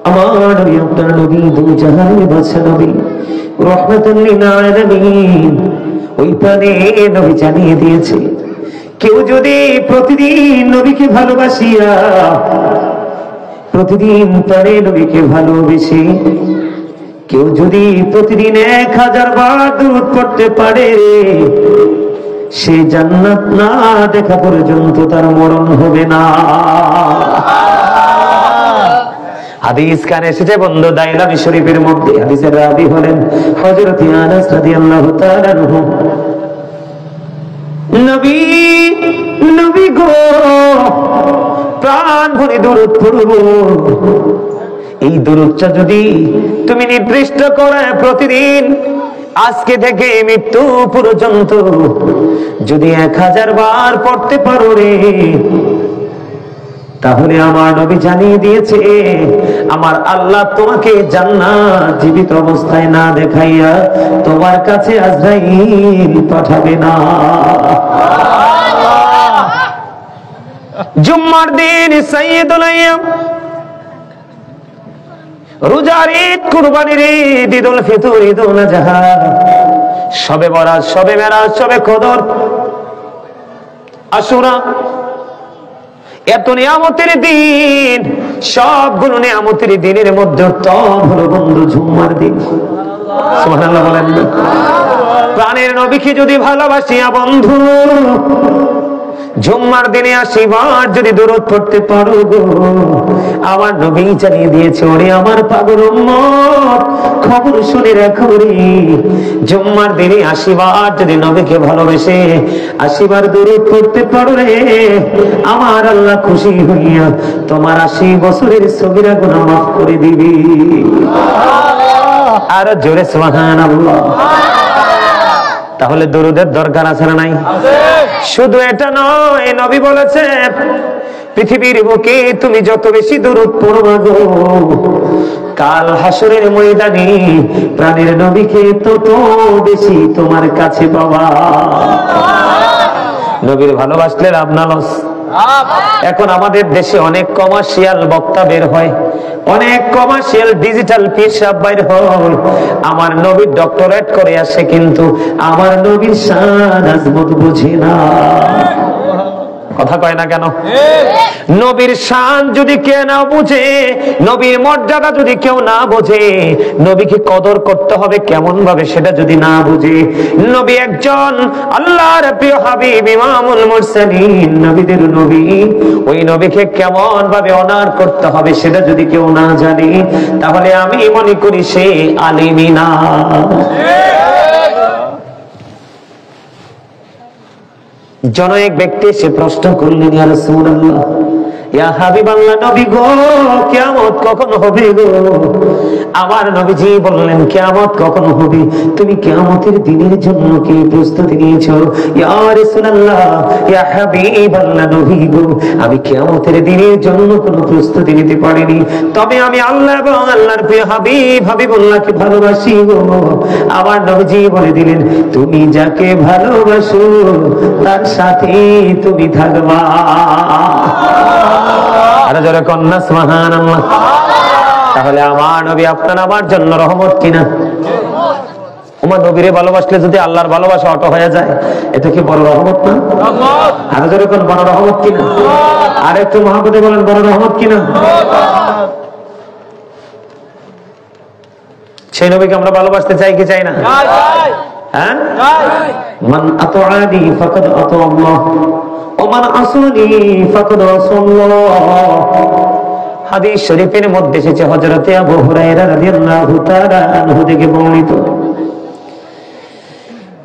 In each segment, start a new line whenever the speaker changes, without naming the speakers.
আমার নবী আপনার নবী দুই জাহানের বাদশা নবী রাহমাতুল লিল আলামিন। ওই প্রাণে নবী জানিয়ে দিয়েছে, কেউ যদি প্রতিদিন নবীকে ভালোবাসিয়া প্রতিদিন প্রাণে নবীকে ভালোবেসে কেউ যদি প্রতিদিন 1000 বার দুরূদ পড়তে পারে, সে জান্নাত না দেখা পর্যন্ত তার মরণ হবে না। হাদিস কানে এসেছে বন্ধু দাইলামি শরীফের মধ্যে। হাদিসের রাবি হলেন হযরত আনাস রাদিয়াল্লাহু তাআলা আনহু। নবী গো প্রাণ ভরে দরুদ পড়ব। এই দরুদটা যদি তুমি নির্দিষ্ট করে প্রতিদিন আজকে থেকে মৃত্যু পর্যন্ত যদি 1000 বার পড়তে পারো রে, তাহলে আমার নবী জানিয়ে দিয়েছে আমার আল্লাহ তোমাকে জান্নাত জীবিত অবস্থায় না দেখাইয়া তোমার কাছে আজরাইল পাঠাবে না। জুম্মার দিন সাইয়্যিদুল আইয়াম, রোজার ঈদ, কুরবানির ঈদ, ঈদুল ফিতর, ঈদুল আযহা, শবে বরাত, শবে মেরাজ, শবে কদর, আশুরা, এত নিয়ামতের দিন। সবগুলো নিয়ামতের দিনের মধ্যে উত্তম হলো বন্ধু জুম্মার দিন। সুবহানাল্লাহ বলেন। প্রাণের নবীকে যদি ভালোবাসিয়া বন্ধু জুম্মার দিনে 80 বার যদি দরুদ পড়তে পারো গো, আমার নবী জানিয়ে দিয়েছে ওরে আমার পাগল উম্মত, খবর শুনে রাখো রে, জুম্মার দিনে 80 বার যদি নবীকে ভালোবেসে 80 বার দরুদ পড়তে পারো রে, আমার আল্লাহ খুশি হইয়া তোমার 80 বছরের সগীরা গুনাহ মাফ করে দিবে। আর জোরে সুবহানাল্লাহ। তাহলে দরুদের দরকার আছে না নাই? শুধু এটা নয়, নবী বলেছে পৃথিবীর বুকে তুমি যত বেশি দরুদ পড়বা গো, কাল হাসরের ময়দানে প্রাণের নবীকে তত বেশি তোমার কাছে পাবা। নবীর ভালোবাসলে লাভ না লস? এখন আমাদের দেশে অনেক কমার্শিয়াল বক্তা বের হয়, অনেক কমার্শিয়াল ডিজিটাল পিসাব বাইর হয়, আমার নবীর ডক্টরেট করে আসে, কিন্তু আমার নবীর শান আজমত বুঝে না। কথা কয় না কেন? নবীর শান যদি কেউ না বুঝে, নবীর মর্যাদা যদি কেউ না বোঝে, নবীকে কদর করতে হবে কেমন ভাবে সেটা যদি না বুঝে, নবী একজন আল্লাহর প্রিয় হাবিব, ইমামুল মুরসালিন, নবীদের নবী, ওই নবীকে কেমন ভাবে অনার করতে হবে সেটা যদি কেউ না জানে, তাহলে আমি মনে করি সে আলিমই না। জন এক ব্যক্তি সে প্রশ্ন করলেন, ইয়া রাসূলুল্লাহ, ইয়া হাবিবাল্লাহ, নবী গো কিয়ামত কখন হবে গো? আমার নবীজি বললেন কিয়ামত কখন হবে? তুমি কিয়ামতের দিনের জন্য কি প্রস্তুতি নিয়েছো? ইয়া রাসূলুল্লাহ, ইয়া হাবিবাল্লাহ, নবী গো আমি কিয়ামতের দিনের জন্য কোনো প্রস্তুতি নিতে পারিনি, তবে আমি আল্লাহ এবং আল্লাহর প্রিয় হাবিবুল্লাহকে ভালোবাসি গো। আমার নবীজি বলে দিলেন, তুমি যাকে ভালোবাসো তার সাথে তুমি থাকবা। আরে জোরে কন্যা সুবহানাল্লাহ। তাহলে আমার নবী আপনার আমার জন্য রহমত কিনা? আমার নবীরে ভালোবাসলে যদি আল্লাহর ভালোবাসা অটো হয়ে যায়, এটা কি বড় রহমত না? আরে জোরে কোন বড় রহমত কিনা? আর একটু মহব্বতে বলেন, বড় রহমত কিনা? সেই নবীকে আমরা ভালোবাসতে চাই কি চাই না? হ্যাঁ, মান আতাআনি ফাকাদ আতা আল্লাহ ওয়া মান আসানি ফাকাদ আসাল্লাহ। হাদিস শরীফের মধ্যে এসেছে, হযরত আবু হুরায়রা রাদিয়াল্লাহু তাআলা আনহু থেকে বর্ণিত।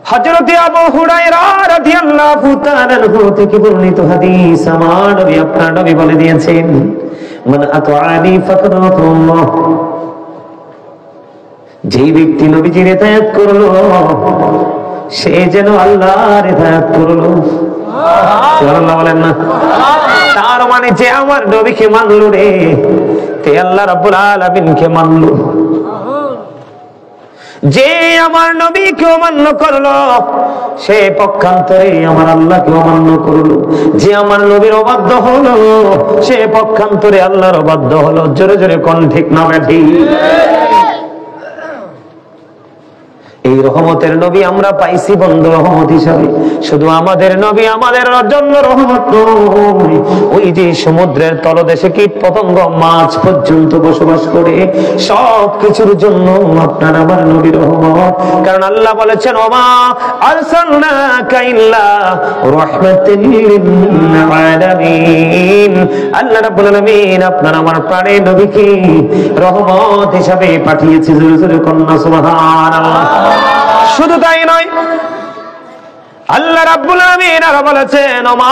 হযরত আবু হুরায়রা রাদিয়াল্লাহু তাআলা আনহু থেকে বর্ণিত হাদিস, আমার নবী আপনার নবী বলে দিয়েছেন, মান আতাআনি ফাকাদ আতা আল্লাহ। যেই ব্যক্তি নবীজির ইতায়াত করলো সে যেন আল্লাহর ইতায়াত করলো। সুবহানাল্লাহ বলেন না? তার মানে যে আমার নবীকে মানলো রে, তে আল্লাহ রাব্বুল আলামিনকে মানলো। যে আমার নবীকে অমান্য করলো সে পক্ষান্তরে আমার আল্লাহকে অমান্য করলো। যে আমার নবীর অবাধ্য হলো সে পক্ষান্তরে আল্লাহর অবাধ্য হলো। জোরে জোরে কোন ঠিক না ঠিক? এই রহমতের নবী আমরা পাইছি বন্ধু রহমত হিসাবে। শুধু আমাদের নবী আমাদের জন্য রহমত নয়, ওই যে সমুদ্রের তলদেশে কীট পতঙ্গ মাছ পর্যন্ত বসবাস করে সব কিছুর জন্য আপনার আমার নবী রহমত। কারণ আল্লাহ বলেছেন ওমা আরসালনাকা ইল্লা রাহমাতাল লিল আলামিন। আল্লাহ রাব্বুল আলামিন আপনার আমার প্রাণের নবীকে রহমত হিসাবে পাঠিয়েছে। জোরে জোরে কন্যা সুবহানাল্লাহ। শুধু তাই নয়, আল্লাহ রাব্বুল আলামিন আরো বলেছেন ওমা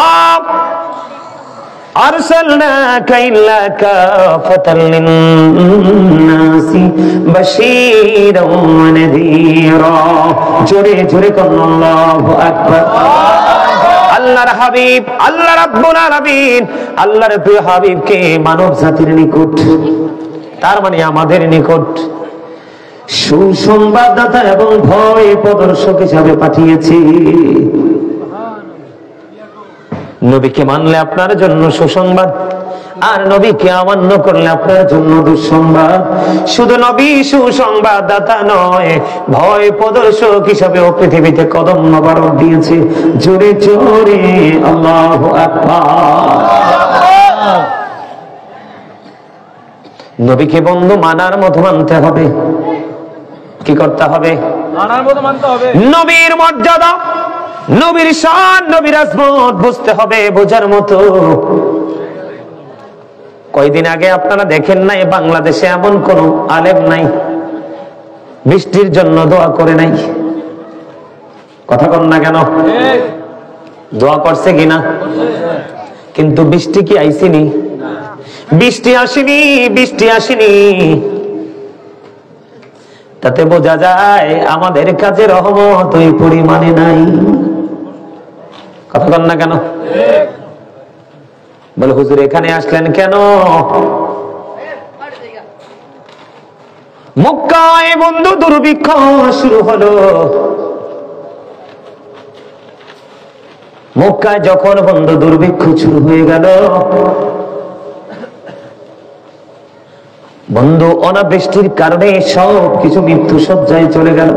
আরসালনাকা ইল্লা কাফাতাল লিন-নাসি বাশীরাও ওয়া নাযীরা। জোরে জোরে কোন আল্লাহু আকবার। আল্লাহর হাবিব আল্লাহ রাব্বুল আলামিন আল্লাহর প্রিয় হাবিবকে মানব জাতির নিকট, তার মানে আমাদের নিকট সুসংবাদদাতা এবং ভয় প্রদর্শক হিসাবে পাঠিয়েছি। নবীকে মানলে আপনার জন্য সুসংবাদ, আর নবীকে অমান্য করলে আপনার জন্য দুঃসংবাদ। শুধু নবী সুসংবাদদাতা নয়, ভয় প্রদর্শক হিসাবেও পৃথিবীতে কদম মোবারক দিয়েছে। জোরে জোরে আল্লাহু আকবার। নবীকে বন্ধু মানার মতো মানতে হবে। কি করতে হবে? মানার মতো মানতে হবে। নবীর মর্যাদা, নবীর শান, নবীর আজমত বুঝতে হবে, বোঝার মতো। কয়দিন আগে আপনারা দেখেন নাই বাংলাদেশে এমন কোন আলেম নাই বৃষ্টির জন্য দোয়া করে নাই? কথা কন না কেন? দোয়া করছে কিনা? কিন্তু বৃষ্টি কি আইসিনি? বৃষ্টি আসেনি, বৃষ্টি আসেনি। তাতে বোঝা যায় আমাদের কাছে রহমত ওই পরিমাণে নাই। কথা বল না কেন? বলে হুজুর এখানে আসলেন কেন? মক্কায় বন্ধু দুর্ভিক্ষ শুরু হলো। মক্কায় যখন বন্ধু দুর্ভিক্ষ শুরু হয়ে গেল, বন্ধু অনাবৃষ্টির কারণে সব কিছু মৃত্যু সজ্জায় চলে গেল।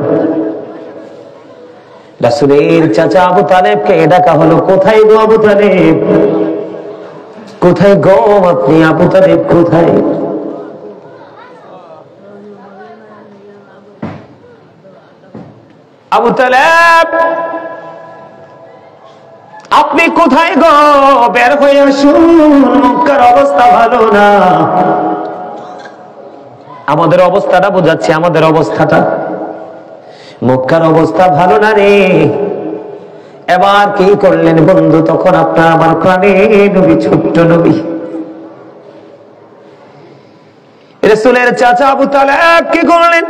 রাসূলের চাচা আবু তালেবকে ডাকা হলো। কোথায় গো আবু তালেব? কোথায় গো আপনি আবু তালেব কোথায়? আবু তালেব আপনি কোথায় গো? বের হয়ে আসুন, মক্কার অবস্থা ভালো না। আমাদের অবস্থাটা বোঝাচ্ছে, আমাদের অবস্থাটা। মক্কার অবস্থা ভালো না রে। এবার কি করলেন বন্ধু? তখন আপনার আমার প্রাণের নবী, ছোট্ট নবী রাসূলের চাচা আবু তালেব কি করলেন?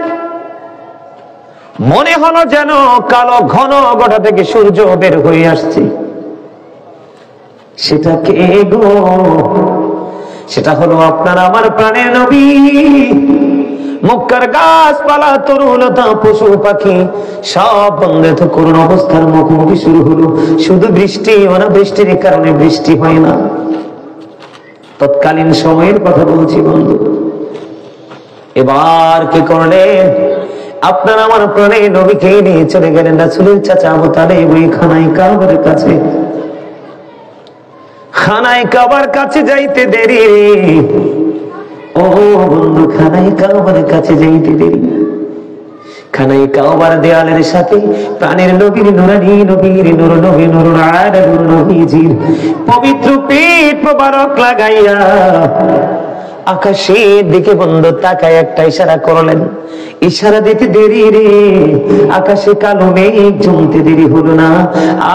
মনে হলো যেন কালো ঘন গোটা থেকে সূর্য বের হয়ে আসছে। সেটা কে গো? সেটা হলো আপনার আমার প্রাণের নবী। মক্কার গাছপালা, তরুলতা, পশু পাখি সব বন্ধ করুন অবস্থার মুখোমুখি শুরু হলো। শুধু বৃষ্টি, অনাবৃষ্টির কারণে বৃষ্টি হয় না। তৎকালীন সময়ের কথা বলছি বন্ধু। এবার কি করলেন? আপনার আমার প্রাণের নবীকে নিয়ে চলে গেলেন রাসূলের চাচা আবু তালেব ওই খানায় কাবার কাছে। খানায় কাবার কাছে যাইতে দেরি ও বন্ধু, খানায় কাবার কাছে যাইতে দেরি। খানায় কাবার দেয়ালের সাথে প্রাণের নবীর নুরানি নবীর নূর, নবী নূরুল আলামিন নবীজির পবিত্র পেট মোবারক লাগাইয়া আকাশের দিকে বন্ধু তাকায় একটা ইশারা করলেন। ইশারা দিতে দেরি রে, আকাশে কালো মেঘ জমতে দেরি হলো না।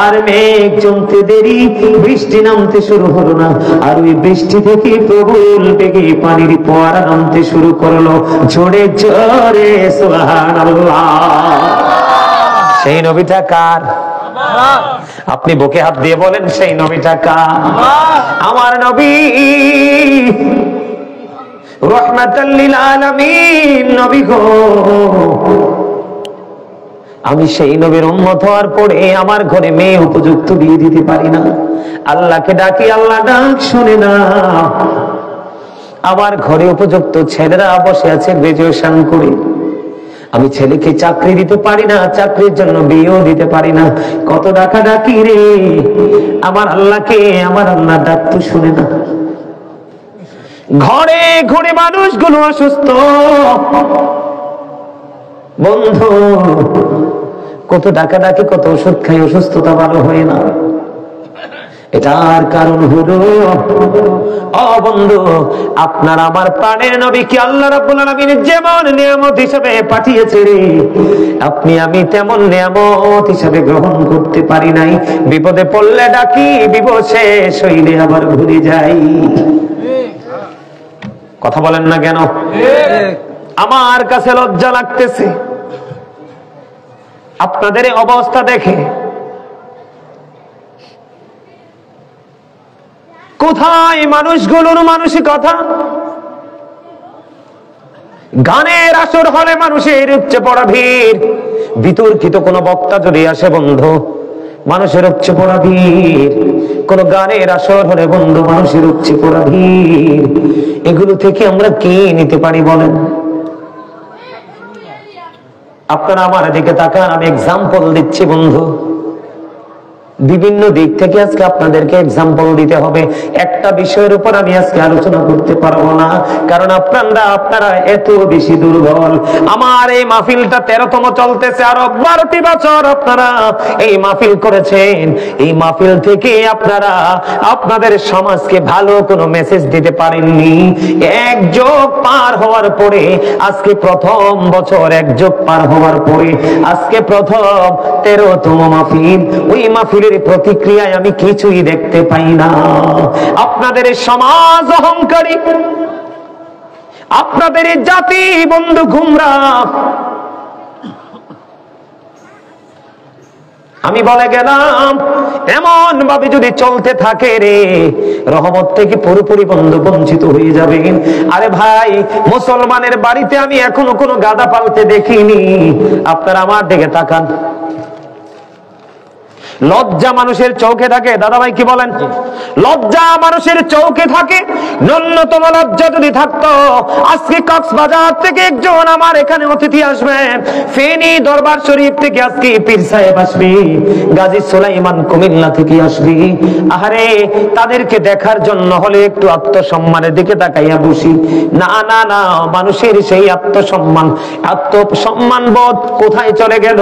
আর মেঘ জমতে দেরি, বৃষ্টি নামতে শুরু হলো না। আর ওই বৃষ্টি থেকে প্রবল বেগে পানির ফোয়ারা নামতে শুরু করলো। জোরে জোরে সুবহানাল্লাহ। সেই নবীটা কার? আপনি বুকে হাত দিয়ে বলেন সেই নবীটা কার? আমার নবী, রহমাতাল লিল আলামিন নবী গো। আমি সেই নবীর উম্মত হওয়ার পরে আমার ঘরে মেয়ে উপযুক্ত বিয়ে দিতে পারি না। আল্লাহকে ডাকি, আল্লাহ ডাক শুনে না। আমার ঘরে উপযুক্ত ছেলেরা বসে আছে গ্রাজুয়েশন করে, আমি ছেলেকে চাকরি দিতে পারি না, চাকরির জন্য বিয়েও দিতে পারি না। কত ডাকা ডাকি রে, আমার আল্লাহকে, আমার আল্লাহ ডাক তো শুনে না। ঘরে ঘরে মানুষগুলো অসুস্থ বন্ধু, কত ডাকা ডাকি, কত ওষুধ খাই, অসুস্থতা ভালো হয় না। এটার কারণ হলো ও বন্ধু, আপনার আমার প্রাণের নবীকে আল্লাহ রাব্বুল আলামিন যেমন নিয়ামত হিসেবে পাঠিয়েছে রে, আপনি আমি তেমন নিয়ামত হিসেবে গ্রহণ করতে পারি নাই। বিপদে পড়লে ডাকি, বিপদ শেষ হইলে আবার ঘুরে যাই। কথা বলেন না কেন? আমার কাছে লজ্জা লাগতেছে আপনাদের এই অবস্থা দেখে। কোথায় মানুষগুলোর মানসিকতা? গানের আসর হলে মানুষের উপচে পড়া ভিড়, বিতর্কিত কোন বক্তা যদি আসে বন্ধু, মানুষের উপচে পড়া ভিড়। কোন গানের আসর হলে বন্ধু, মানুষের উপচে পড়া ভিড়। এগুলো থেকে আমরা কি নিতে পারি বলেন? আপনারা আমার দিকে তাকান, আমি এক্সাম্পল দিচ্ছি বন্ধু। বিভিন্ন দিক থেকে আজকে আপনাদেরকে এক্সাম্পল দিতে হবে। একটা বিষয়ের উপর আমি আজকে আলোচনা করতে পারবো না, কারণ আপনারা এত বেশি দুর্বল। আমার এই মাহফিলটা 13তম চলতেছে, আরো 12টি বছর আপনারা এই মাহফিল করেছেন। এই মাহফিল থেকে আপনারা আপনাদের সমাজকে ভালো কোনো মেসেজ দিতে পারেননি। এক যোগ পার হওয়ার পরে আজকে প্রথম বছর, এক যোগ পার হওয়ার পরে আজকে প্রথম 13তম মাহফিল। ওই মাহফিল প্রতিক্রিয়ায় আমি কিছুই দেখতে পাই না। আপনাদের সমাজ অহংকারী, আপনাদের জাতি বন্ধু গুমরাহ। আমি বলে গেলাম, এমন ভাবে যদি চলতে থাকে রে, রহমত থেকে পুরোপুরি বন্ধু বঞ্চিত হয়ে যাবেন। আরে ভাই, মুসলমানের বাড়িতে আমি এখনো কোনো গাধা পালতে দেখিনি। আপনারা আমার দিকে তাকান। লজ্জা মানুষের চোখে থাকে, দাদা ভাই কি বলেন? লজ্জা মানুষের চোখে থাকে। ন্যূনতম লজ্জা যদি থাকতো, আজকে কক্সবাজার থেকে একজন আমার এখানে অতিথি আসবেন, ফেনী দরবার শরীফ থেকে আজকে পীর সাহেব আসবে, গাজী সুলাইমান কুমিল্লা থেকে আসবে। আরে তাদেরকে দেখার জন্য হলে একটু আত্মসম্মানের দিকে তাকাইয়া বসি। না না না, মানুষের সেই আত্মসম্মান বোধ কোথায় চলে গেল?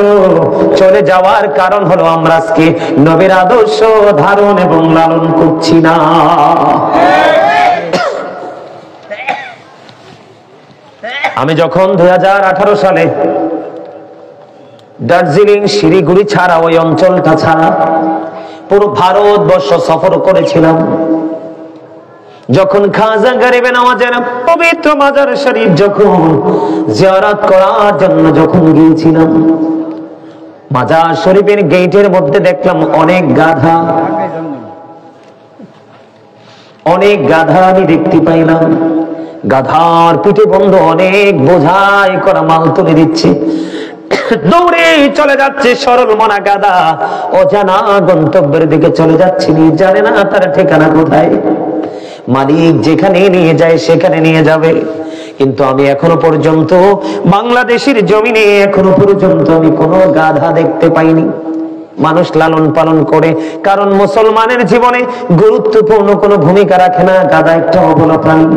চলে যাওয়ার কারণ হলো আমরা আজকে নবীর আদর্শ ধারণ এবং লালন করছি না। আমি যখন 2018 সালে দার্জিলিং, শিলিগুড়ি ছাড়া ওই অঞ্চলটা ছাড়া পুরো ভারতবর্ষ সফর করেছিলাম, যখন খাজা গরিবে নওয়াজের পবিত্র মাজার শরীফ যখন জিয়ারত করার জন্য যখন গিয়েছিলাম, মাজার শরীফের গেটের মধ্যে দেখলাম অনেক গাধা আমি দেখতে পাইলাম। গাধার পিঠে বন্ধু অনেক বোঝাই করা মাল তুলে দিচ্ছে, দৌড়ে চলে যাচ্ছে সরল মনা গাধা, অজানা গন্তব্যের দিকে চলে যাচ্ছে, জানে না তার ঠিকানা কোথায়। মালিক যেখানে নিয়ে যায় সেখানে নিয়ে যাবে। কিন্তু আমি এখনো পর্যন্ত বাংলাদেশের জমিনে এখনো পর্যন্ত আমি কোনো গাধা দেখতে পাইনি। মানুষ লালন পালন করে, কারণ মুসলমানের জীবনে গুরুত্বপূর্ণ কোনো ভূমিকা রাখে না। গাধা একটা অবলা প্রাণী।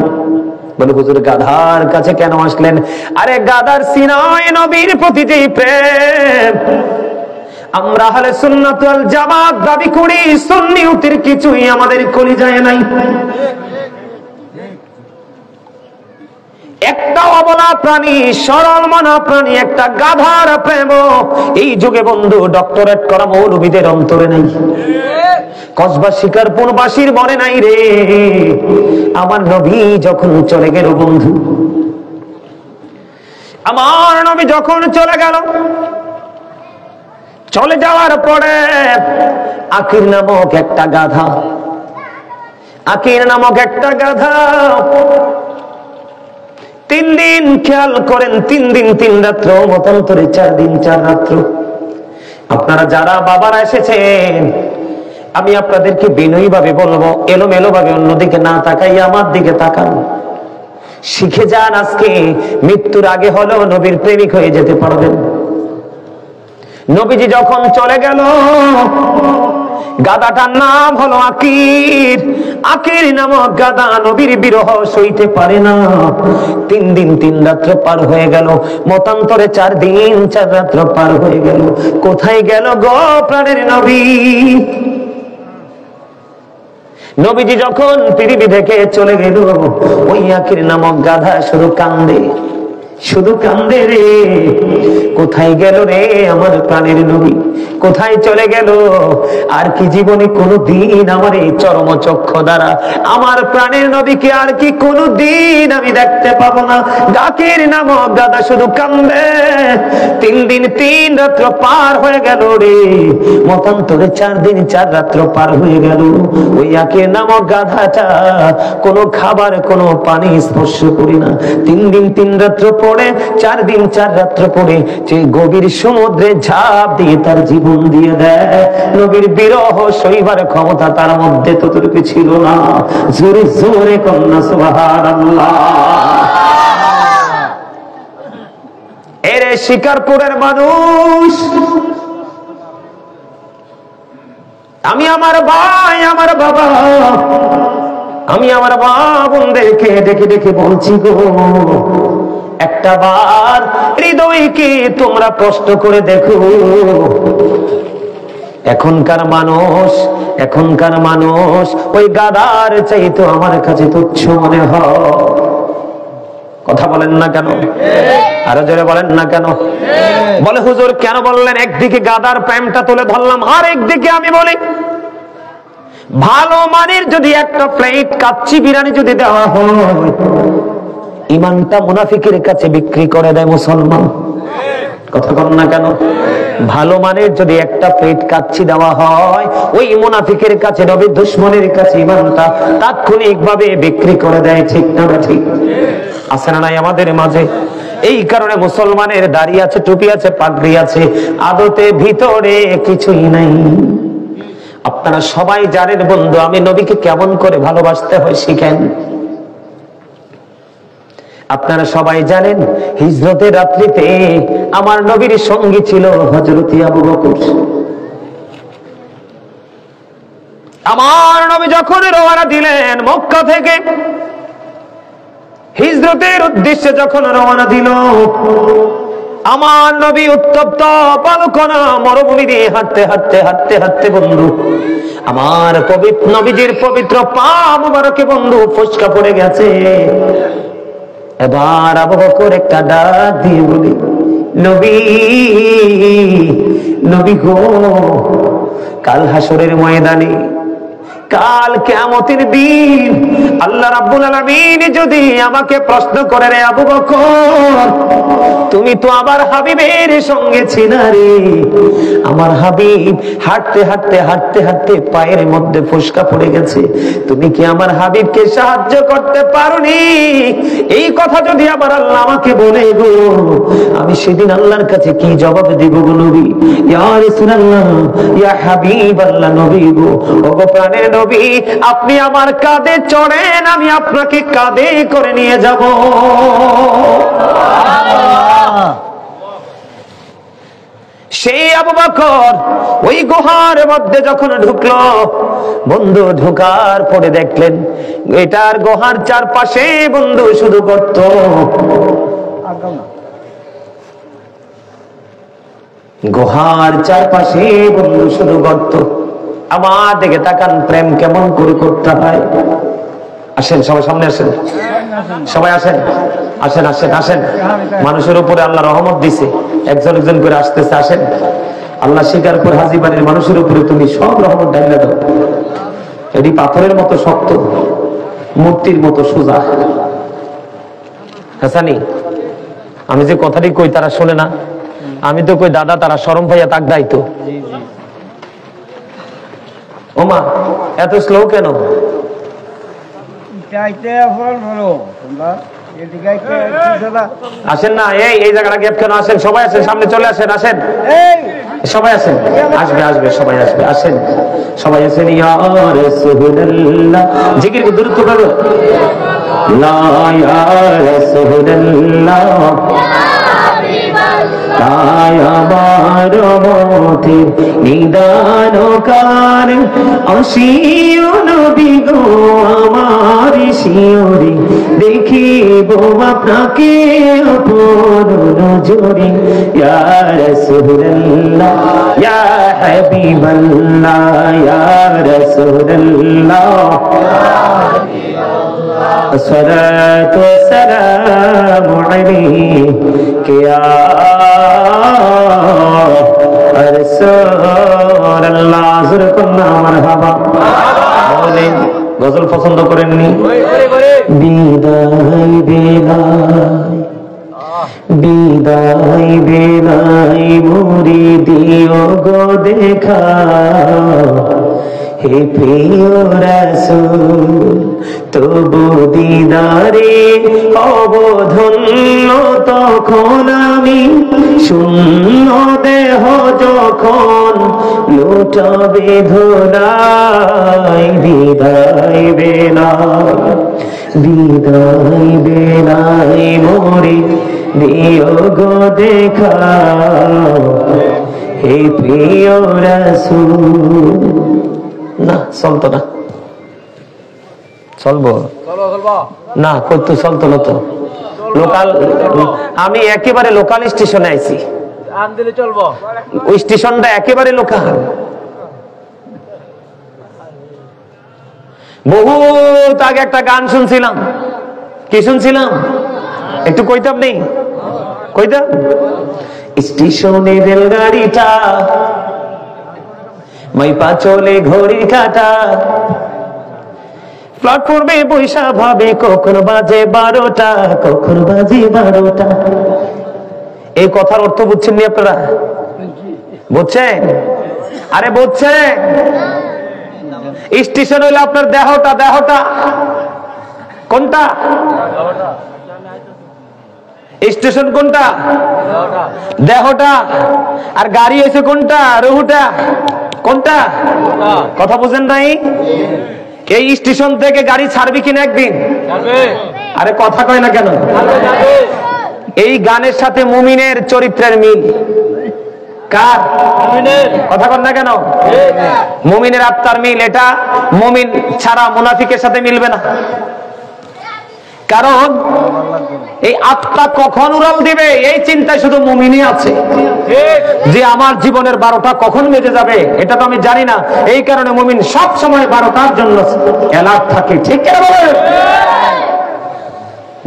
বলে হুজুর গাধার কাছে কেন আসলেন? আরে গাধার সিনায় নবীর প্রতি যে প্রেম, আমরা আহলে সুন্নাত ওয়াল জামাত দাবি করি, সুন্নিয়তের কিছুই আমাদের কলিজায় নাই। একটা অবলা প্রাণী, সরল মনা প্রাণী, একটা গাধার প্রেম এই যুগে বন্ধু ডক্টরেট করা মৌলবীদের অন্তরে নাই, কসবা শিকারপুরবাসীর মনে নাই রে। আমার নবী যখন চলে গেল বন্ধু, আমার নবী যখন চলে গেল, চলে যাওয়ার পরে আকির নামক একটা গাধা, আকির নামক একটা গাধা 3 দিন খেয়াল করেন, 3 দিন 3 রাত্র, মতান্তরে 4 দিন 4 রাত্র আপনারা যারা বাবারা এসেছেন, আমি আপনাদেরকে বিনয়ী ভাবে বলবো, এলোমেলো ভাবে অন্যদিকে না তাকাইয়া আমার দিকে তাকান। শিখে যান, আজকে মৃত্যুর আগে হলেও নবীর প্রেমিক হয়ে যেতে পারবেন। নবীজি যখন চলে গেল, গাদাটার নাম হলো আকির। আকির নামক গাদা নবীর বিরহ সইতে পারে না। 3 দিন 3 রাত্র পার হয়ে গেল, মতান্তরে 4 দিন 4 রাত্র পার হয়ে গেল। কোথায় গেল গো প্রাণের নবী? নবীজি যখন পৃথিবী থেকে চলে গেল, ওই আকির নামক গাধা শুধু কান্দে, শুধু কান্দে রে। কোথায় গেল রে আমার প্রাণের নবী? কোথায় চলে গেল? আর কি জীবনে কোনোদিন আমার এই চরম চক্ষু দ্বারা আমার প্রাণের নবীকে আর কি কোনোদিন আমি দেখতে পাবো না? আকির নামক গাধা শুধু কান্দে। 3 দিন 3 রাত্র পার হয়ে গেল রে, মতান্তরে 4 দিন 4 রাত্র পার হয়ে গেল। ওই আকির নামক গাধাটা কোনো খাবার কোনো পানি স্পর্শ করি না। 3 দিন 3 রাত্র পরে, 4 দিন 4 রাত্র পরে যে গভীর সমুদ্রে ঝাঁপ দিয়ে তার জীবন দিয়ে দেয়। নবীর বিরহ সইবার ক্ষমতা তার মধ্যে ততটুকু ছিল না। জোরে জোরে কন্যা সুবহানাল্লাহ। এরে শিকারপুরের মানুষ, আমি আমার ভাই, আমার বাবা, আমি আমার মা বোনদেরকে ডেকে ডেকে বলছি গো, একটা বার হৃদয়কে তোমরা প্রশ্ন করে দেখো। এখনকার মানুষ ওই গাদার চাইতো আমার কাছে তুচ্ছ মনে হয়। কথা বলেন না কেন? আরো জোরে বলেন না কেন? বলে হুজুর কেন বললেন? একদিকে গাদার প্রেমটা তুলে ধরলাম, আর একদিকে আমি বলি ভালো মানের যদি একটা প্লেট কাচ্চি বিরিয়ানি যদি দেওয়া হয়, ইমানটা মুনাফিকের কাছে বিক্রি করে দেয় মুসলমান। কথা বলেন না কেন? ভালো মানের যদি একটা প্লেট কাচ্চি দেওয়া হয়, ওই মুনাফিকের কাছে, নবীর দুশমনের কাছে ইমানটা তাৎক্ষণিকভাবে বিক্রি করে দেয়। ঠিক না ঠিক? আছে না নাই আমাদের মাঝে? এই কারণে মুসলমানের দাড়ি আছে, টুপি আছে, পাগড়ি আছে, আদতে ভিতরে কিছুই নাই। আপনারা সবাই জানেন বন্ধু, আমি নবীকে কেমন করে ভালোবাসতে হয় শিখেন। আপনারা সবাই জানেন হিজরতের রাত্রিতে আমার নবীর সঙ্গী ছিল হযরত আবু বকর। আমার নবী যখন রওনা দিলেন মক্কা থেকে, হিজরতের উদ্দেশ্যে যখন রওনা দিল, আমার নবী উত্তপ্ত বালুকণা মরুভূমি দিয়ে হাঁটতে হাঁটতে হাঁটতে হাঁটতে বন্ধু, আমার পবিত্র নবীজির পবিত্র পা মুবারকে বন্ধু ফসকা পড়ে গেছে। এবার আবু বকর একটা ডাক দিয়ে বলি, নবী, নবী গো, কাল হাসরের ময়দানে, কাল কিয়ামতের দিন আল্লাহ রাব্বুল আলামিন যদি আমাকে প্রশ্ন করে, রে আবু বকর, তুমি তো আমার হাবিবের সঙ্গে ছিলা রে, আমার হাবিব হাঁটতে হাঁটতে হাঁটতে হাঁটতে পায়ের মধ্যে ফসকা পড়ে গেছে, তুমি কি আমার হাবিবকে সাহায্য করতে পারোনি? এই কথা যদি আবার আল্লাহ আমাকে বলে গো, আমি সেদিন আল্লাহর কাছে কি জবাব দিব গো নবী? ইয়া রাসূলুল্লাহ, ইয়া হাবিবাল্লাহ, নবী গো, ওগো প্রাণের নবী, আপনি আমার কাঁধে চড়েন, আমি আপনাকে কাঁধে করে নিয়ে যাব। সেই আবু বকর ওই গুহার মধ্যে যখন ঢুকলো বন্ধু, ঢোকার পরে দেখলেন এটার গুহার চারপাশে বন্ধু শুধু গর্ত। গুহার চারপাশে বন্ধু শুধু গর্ত। আমার দিকে তাকান, প্রেম কেমন করে করতে হয়। আসেন সবাই সামনে আসেন, সবাই আসেন, আসেন আসেন আসেন। মানুষের উপরে আল্লাহ রহমত দিছে, একজন একজন করে আসতেছে। আসেন, আল্লাহ শিকারপুর হাজীবাড়ির মানুষের উপরে তুমি সব রহমত ঢাইলা দাও। এটি পাথরের মতো শক্ত, মূর্তির মতো সোজা। হাসানি, আমি যে কথাটি কই তারা শোনে না, আমি তো কই দাদা তারা শরম ভাইয়া তাক দায়িত্ব। ওমা এত স্লো কেন? আসেন না, এই জায়গাটা গ্যাপ কেন? আসেন সবাই, আসেন সামনে চলে আসেন, আসেন সবাই, আসেন, আসবে সবাই আসবে, আসেন সবাই আসেন। ইয়া রাসূলুল্লাহ, জিকির কি দ্রুত করো, লা ইয়া রাসূলুল্লাহ, তাই আমার মতের নিদান কার আসিও নবী গো আমার শিওরে, দেখিব আপনাকে আপন নজরে। ইয়া রাসূলুল্লাহ ইয়া হাবিবাল্লাহ ইয়া রাসূলুল্লাহ, الصلاة والسلام عليك يا رسول الله। زركنا مرحبا বলেন, গজল পছন্দ করেননি? বিদায় বিদায় বিদায় বিদায় মুরি দিও গো দেখা, হে প্রিয় রাসূল তবু দিদারে অবধন্য তখন আমি, শূন্য দেহ যখন লুটাবে ধুলাই। বিদায় বেলায় বিদায় বেলায় মোরে দিও গো দেখা, হে প্রিয় রাসূল। না চলতো না, চলবো না, করতো চলতো না তো। লোকাল, আমি একেবারে লোকাল স্টেশনে আইছি, ওই স্টেশনটা একেবারে লোকাল। বহুত আগে একটা গান শুনছিলাম, কি শুনছিলাম একটু কইতাম নেই, কইতাম। স্টেশনে রেলগাড়িটা মাইপা চলে ঘড়ির কাঁটা, প্ল্যাটফর্মে বৈশা ভাবে কখন বাজে 12টা, কখন বাজে 12টা। এই কথার অর্থ বুঝছেন নি আপনারা? বুঝছেন? আরে বুঝছেন? স্টেশন হইলে আপনার দেহটা, দেহটা কোনটা? স্টেশন কোনটা? দেহটা। আর গাড়ি এসে কোনটা? রুহুটা। কোনটা? কথা বুঝেন নাই? এই স্টেশন থেকে গাড়ি ছাড়বি কিনা একদিন? আরে কথা কয় না কেন? এই গানের সাথে মুমিনের চরিত্রের মিল। কার? কথা কন না কেন? মুমিনের আত্মার মিল। এটা মুমিন ছাড়া মুনাফিকের সাথে মিলবে না। কারণ এই আত্মা কখন উড়াল দিবে এই চিন্তায় শুধু মুমিনই আছে, যে আমার জীবনের 12টা কখন বেজে যাবে এটা তো আমি জানি না। এই কারণে মুমিন সব সময় 12টার জন্য অ্যালার্ট থাকে। ঠিক কিনা বলেন?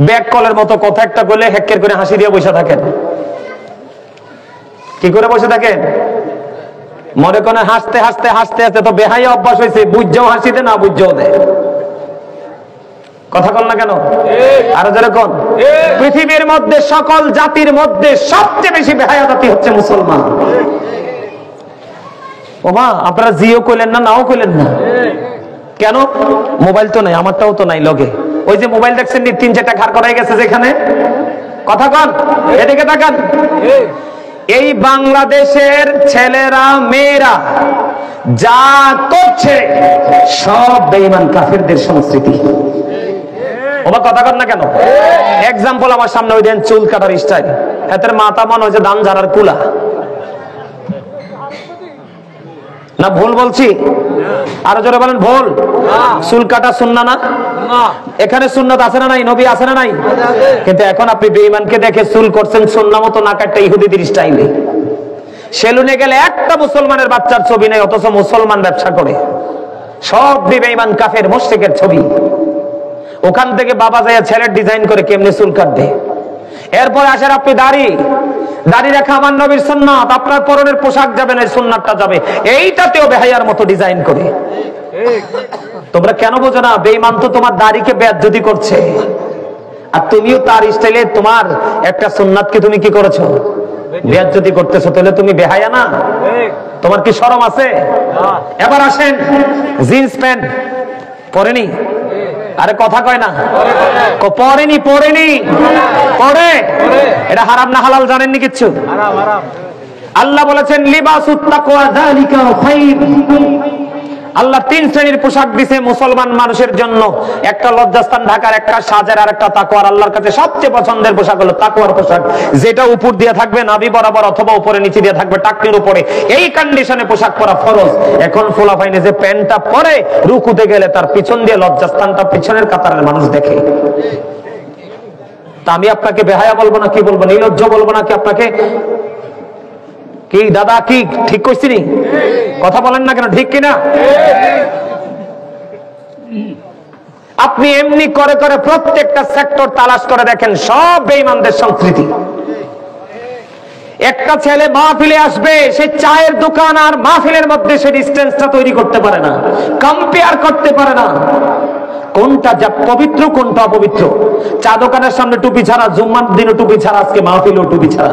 ব্যাক কলের মতো কথা একটা বলে হেক্কের করে হাসি দিয়ে বসে থাকেন। কি করে বসে থাকেন? মনে করেন হাসতে হাসতে হাসতে হাসতে তো বেহাই অভ্যাস হয়েছে, বুঝছেও হাসিতে, না বুঝছেও দেয়। কথা বল না কেন? আরো যেরকম পৃথিবীর মধ্যে সকল জাতির মধ্যে সবচেয়ে বেশি বেহায়া জাতি হচ্ছে মুসলমান। ও মা, আপনারা জিও কইলেন না, নাও কইলেন না কেন? মোবাইল তো নাই, আমারটাও তো নাই লগে। ওই যে মোবাইল দেখছেন 3-4টা ঘাড় করাই গেছে যেখানে। কথা কন, এদিকে তাকান। এই বাংলাদেশের ছেলেরা মেয়েরা যা করছে সব বেঈমান কাফেরদের সংস্কৃতি। ওমা কথা কর না কেন? এক্সাম্পল আমার সামনে ওই দেন চুল কাটার স্টাইল, এদের মাথা মনে হচ্ছে ধান ঝাড়ার কুলা। না ভুল বলছি? আরো জোরে বলেন ভুল। চুল কাটা সুন্নাহ না? এখানে সুন্নাত আছে না নাই? নবী আছে না নাই? কিন্তু এখন আপনি বেঈমানকে দেখে চুল করছেন সুন্নাহ মতো, না কাটটা ইহুদিদের স্টাইলে। সেলুনে গেলে একটা মুসলমানের বাচ্চার ছবি নেই, অথচ মুসলমান ব্যবসা করে। সব বেঈমান কাফের মুশরিকের ছবি। ওখান থেকে বাবা যায় ছেলের ডিজাইন করে কেমনে চুল কাটবে। এরপর আসেন আপনি দাড়ি রাখা আমার নবীর সুন্নাত, আপনার পরনের পোশাক যাবে না, সুন্নাতটা যাবে। এইটাতেও বেহায়ার মতো ডিজাইন করে। তোমরা কেন বোঝো না? বেঈমান তো তোমার দাড়িকে বেয়াজ্জতি করছে, আর তুমিও তার স্টাইলে তোমার একটা সুন্নাতকে তুমি কি করেছো? বেয়াজ্জতি করতেছো। তাহলে তুমি বেহায়া না? তোমার কি শরম আছে? এবার আসেন জিন্স প্যান্ট পরেনি, আরে কথা কয় না, পড়েনি পড়েনি পড়ে। এটা হারাম না হালাল জানেননি কিচ্ছু? আল্লাহ বলেছেন লিবাসুত তাকওয়া যালিকা খায়র। আল্লাহ 3 শ্রেণীর পোশাক দিয়েছে মুসলমান মানুষের জন্য। একটা লজ্জাস্থান ঢাকার, একটা সাজের, আর একটা তাকওয়ার। আল্লাহর কাছে সবচেয়ে পছন্দের পোশাক হলো তাকওয়ার পোশাক, যেটা উপর দিয়ে থাকবে নাভি বরাবর অথবা উপরে নিচে দিয়ে থাকবে টাকনির উপরে। এই কন্ডিশনে পোশাক পরা ফরজ। এখন ফোলাফাইনে যে প্যান্টটা পরে রুকুতে গেলে তার পিছন দিয়ে লজ্জাস্থানটা পিছনের কাতারের মানুষ দেখে। তা আমি আপনাকে বেহায়া বলবো না, কি বলবো, নির্লজ্জ বলবো না কি আপনাকে? কি দাদা, কি ঠিক কইছি নি? কথা বলেন না কেন, ঠিক কিনা? আপনি এমনি করে করে প্রত্যেকটা সেক্টর তালাশ করে দেখেন, সব বেঈমানদের সংস্কৃতি। একটা ছেলে মাহফিলে আসবে, সে চায়ের দোকান আর মাহফিলের মধ্যে সে ডিসটেন্সটা তৈরি করতে পারে না, কম্পেয়ার করতে পারে না কোনটা যা পবিত্র কোনটা অপবিত্র। চা দোকানের সামনে টুপি ছাড়া, জুম্মার দিনে টুপি ছাড়া, আজকে মাহফিলেও টুপি ছাড়া।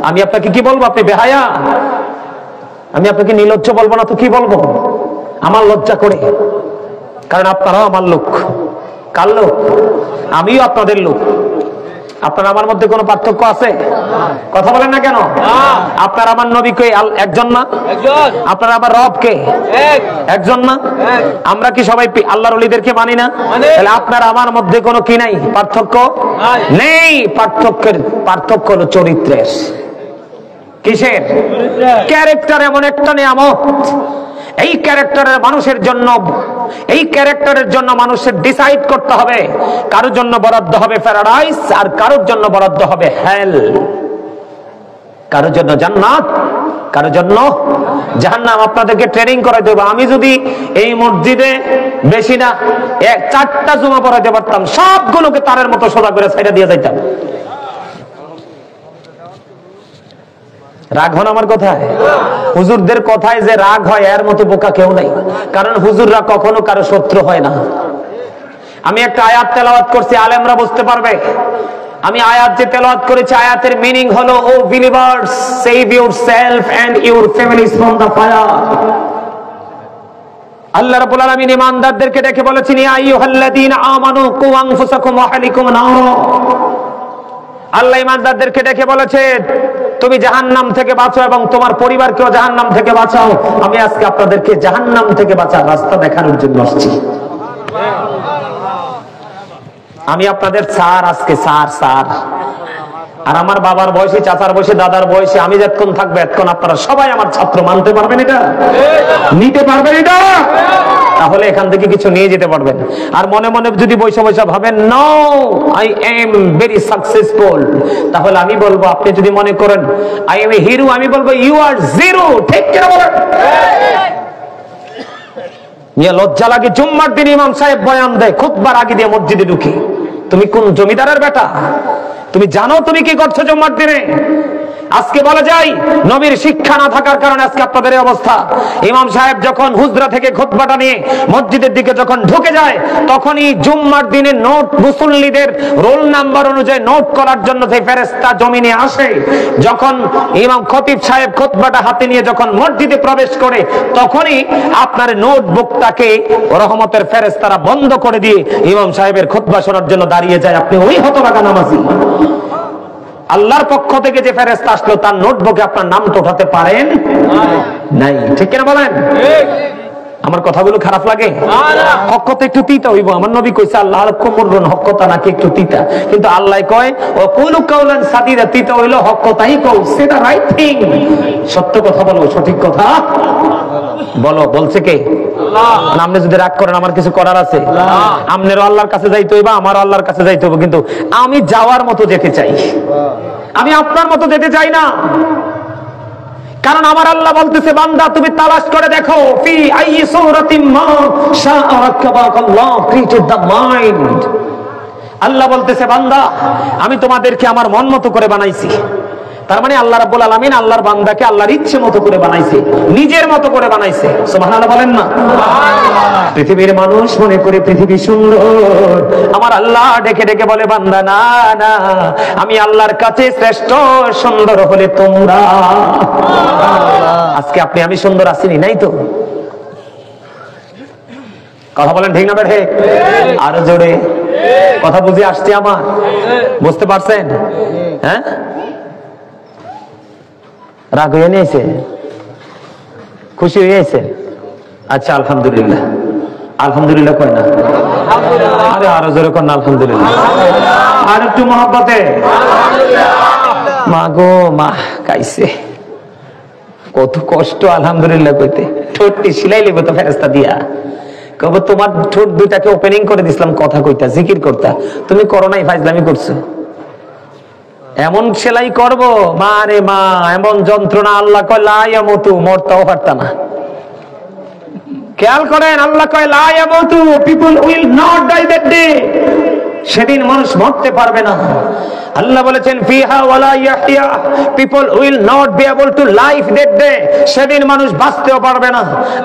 আমি আপনাকে কি বলবো? আপনি বেহায়া। আমি আপনাকে নির্লজ্জ বলবো না তো কি বলবো? আমার লজ্জা করে, কারণ আপনারাও আমার লোক। কার লোক? আমিও আপনাদের লোক। আপনার আমার মধ্যে কোনো পার্থক্য আছে? কথা বলেন না কেন? আপনার আমার নবী কে একজন না? আপনার আমার রব কে একজন না? আমরা কি সবাই আল্লাহর ওলিদেরকে মানি না? তাহলে আপনার আমার মধ্যে কোনো কি নাই? পার্থক্য নেই। পার্থক্য হলো চরিত্রের। কিসের? ক্যারেক্টার এমন একটা নিয়ামত, এই ক্যারেক্টারের মানুষের জন্য, এই ক্যারেক্টারের জন্য মানুষের ডিসাইড করতে হবে। কারোর জন্য বরাদ্দ হবে প্যারাডাইস, আর কারোর জন্য বরাদ্দ হবে হেল। কারোর জন্য জান্নাত, কারোর জন্য জাহান্নাম। আপনাদেরকে ট্রেনিং করে দেব। আমি যদি এই মসজিদে বেশি না 4টা জুমা পড়াইতে পারতাম, সবগুলোকে তারের মতো সোজা করে সাইডা দিয়ে যাইতাম। রাগ হন আমার কথায়? হুজুরদের কথায় যে রাগ হয় এর মতো বোকা কেউ নাই, কারণ হুজুররা কখনো কারো শত্রু হয় না। আমি একটা আয়াত তেলাওয়াত করছি, আলেমরা বুঝতে পারবে। আমি আয়াত যে তেলাওয়াত করেছি, আয়াতের মিনিং হলো, O believers, save yourself and your families from the fire. আল্লাহ রাব্বুল আলামিন ঈমানদারদেরকে ডেকে বলেছেন, ইয়া আইয়ুহাল্লাযীনা আমানু কু আনফুসাকুম ওয়া আহলিকুম নারা। আল্লাহ ঈমানদারদেরকে ডেকে বলেছে, তুমি জাহান্নাম থেকে বাঁচো এবং তোমার পরিবারকেও জাহান্নাম থেকে বাঁচাও। আমি আজকে আপনাদেরকে জাহান্নাম থেকে বাঁচার রাস্তা দেখানোর জন্য আসছি। আমি আপনাদের স্যার, আজকে স্যার। আর আমার বাবার বয়সী, চাচার বয়সী, দাদার বয়সী আমি যতক্ষণ থাকবো এতক্ষণ আপনারা সবাই আমার ছাত্র। মানতে পারবেন এটা? নিতে পারবেন এটা? তাহলে এখান থেকে কিছু নিয়ে যেতে পারবেন। আর মনে মনে যদি বৈশা ভাবেন no I am very successful, তাহলে আমি বলবো, আপনি যদি মনে করেন আই এম এ হিরো, আমি বলবো ইউ আর জিরো। ঠিক কিনা বলেন? নিয়ে লজ্জা লাগে। জুম্মার দিন ইমাম সাহেব বয়ান দেয়, খুতবার আগে দিয়ে মসজিদে ঢুকি। তুমি কোন জমিদারের বেটা? তুমি জানো তুমি কি করছো জুম্মার দিনে? আজকে বলা যায় নবীর শিক্ষা না থাকার কারণে আজকে আপনাদের এই অবস্থা। ইমাম সাহেব যখন হুজরা থেকে খুতবাটা নিয়ে মসজিদের দিকে যখন ঢুকে যায়, তখনই জুম্মার দিনে নোট মুসল্লিদের রোল নাম্বার অনুযায়ী নোট করার জন্য যে ফেরেশতা জমিনে আসে, যখন ইমাম খতিব সাহেব খুতবাটা হাতে নিয়ে যখন মসজিদে প্রবেশ করে, তখনই আপনার নোটবুকটাকে রহমতের ফেরেশতারা বন্ধ করে দিয়ে ইমাম সাহেবের খুতবা শোনার জন্য দাঁড়িয়ে যায়। আপনি ওই হতভাগা নামাজি, আল্লাহর পক্ষ থেকে যে ফেরেশতা আসলো তার নোটবুকে আপনার নামটা উঠাতে পারেন নাই। ঠিক কিনা বলেন? আমার কথাগুলো খারাপ লাগে? হক কথা একটু তিতা হইব। আমার নবী কইছে আল্লাহর কুমরুন, হক কথা নাকি একটু তিতা, কিন্তু আল্লাহ কয় ও কুলু কাউলান সাদিদা। তিতা হইলো হক কথাই কও, সেটা রাইট থিং। সত্য কথা বলো, সঠিক কথা বলো। বলছে কে? আল্লাহ। আপনি যদি রাগ করেন আমার কিছু করার আছে? আপনারও আল্লাহর কাছে যাইতে হইবা, আমারও আল্লাহর কাছে যাইতে হবে, কিন্তু আমি যাওয়ার মতো যেতে চাই, আমি আপনার মতো যেতে চাই না। কারণ আমার আল্লাহ বলতেছে, বান্দা তুমি তালাশ করে দেখো, ফি আইয়ি সূরাতিন মা শাআ রাক্কাবাকাল্লাহ ক্রিয়েটেড দ্য মাইন্ড। আল্লাহ বলতেছে, বান্দা আমি তোমাদেরকে আমার মন মতো করে বানাইছি। তার মানে আল্লাহ রাব্বুল আলামিন আল্লাহর বান্দাকে আল্লাহর ইচ্ছে মতো করে বানাইছে, নিজের মতো করে বানাইছে। সুবহানাল্লাহ বলেন না? সুবহানাল্লাহ। পৃথিবীর মানুষ মনে করে পৃথিবী সুন্দর, আমার আল্লাহ ডেকে ডেকে বলে, বান্দা না না, আমি আল্লাহর কাছে শ্রেষ্ঠ সুন্দর হলে তোমরা। আজকে আপনি আমি সুন্দর আসিনি, নাই তো? কথা বলেন ঠিক না বেঠে? আরো জোরে কথা বুঝে আসছে আমার? বুঝতে পারছেন? হ্যাঁ, রাগ হয়ে নিয়েছে, খুশি হয়েছে? আচ্ছা আলহামদুলিল্লাহ। আলহামদুলিল্লাহ কয় না? আরে আরো জোরে কর না আলহামদুলিল্লাহ। আর একটু মহব্বতে মা গো মা কাইছে, কত কষ্ট আলহামদুলিল্লাহ কইতে। ঠোঁটটি সিলাই লিব তো ফেরেশতা দিয়া, কব তোমার ঠোঁট দুইটাকে ওপেনিং করে দিছিলাম কথা কইতা, জিকির করতা, তুমি করো নাই, ফাইজলামি করছো। এমন সেলাই করব মা রে মা, এমন যন্ত্রণা। আল্লাহ কয় লা ইয়ামুতু, মরতেও পারতা না। খেয়াল করেন, আল্লাহ কয় লা ইয়ামুতু, people will not die that day. সেদিন মানুষ মরতে পারবে না। আল্লাহ বলেছেন ফিহা ওয়ালা ইয়াহইয়া, people will not be able to live that day. সেদিন মানুষ বাঁচতেও পারবে না।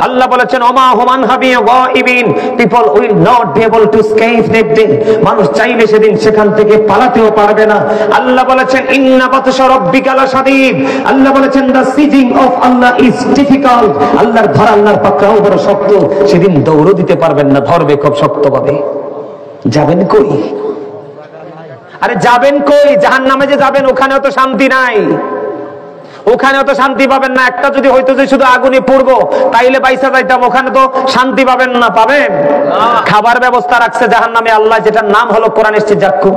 আল্লাহ বলেছেন ওমা হুমান হাবি গাইবিন, people will not be able to escape that day. মানুষ চাইলে সেদিন সেখান থেকে পালাতেও পারবে না। আল্লাহ বলেছেন ইন্না বাতশা রাব্বিকা লাশাদীদ। আল্লাহ বলেছেন the seizing of Allah is difficult. আল্লাহর ধরা, আল্লাহর পাকড়াও বড় শক্ত। সেদিন দৌড়ও দিতে পারবেন না, ধরবে খুব শক্তভাবে। যাবেন কই? আরে যাবেন কই? জাহান্নামে যে যাবেন, ওখানেও তো শান্তি নাই, ওখানেও তো শান্তি পাবেন না। একটা যদি হয়তো যে শুধু আগুনে পুড়বো তাইলে বাইসা যাইতাম, ওখানে তো শান্তি পাবেন না। পাবেন? খাবার ব্যবস্থা রাখছে জাহান্নামে আল্লাহ, যেটার নাম হলো কোরআন এসেছে জাক্কুম।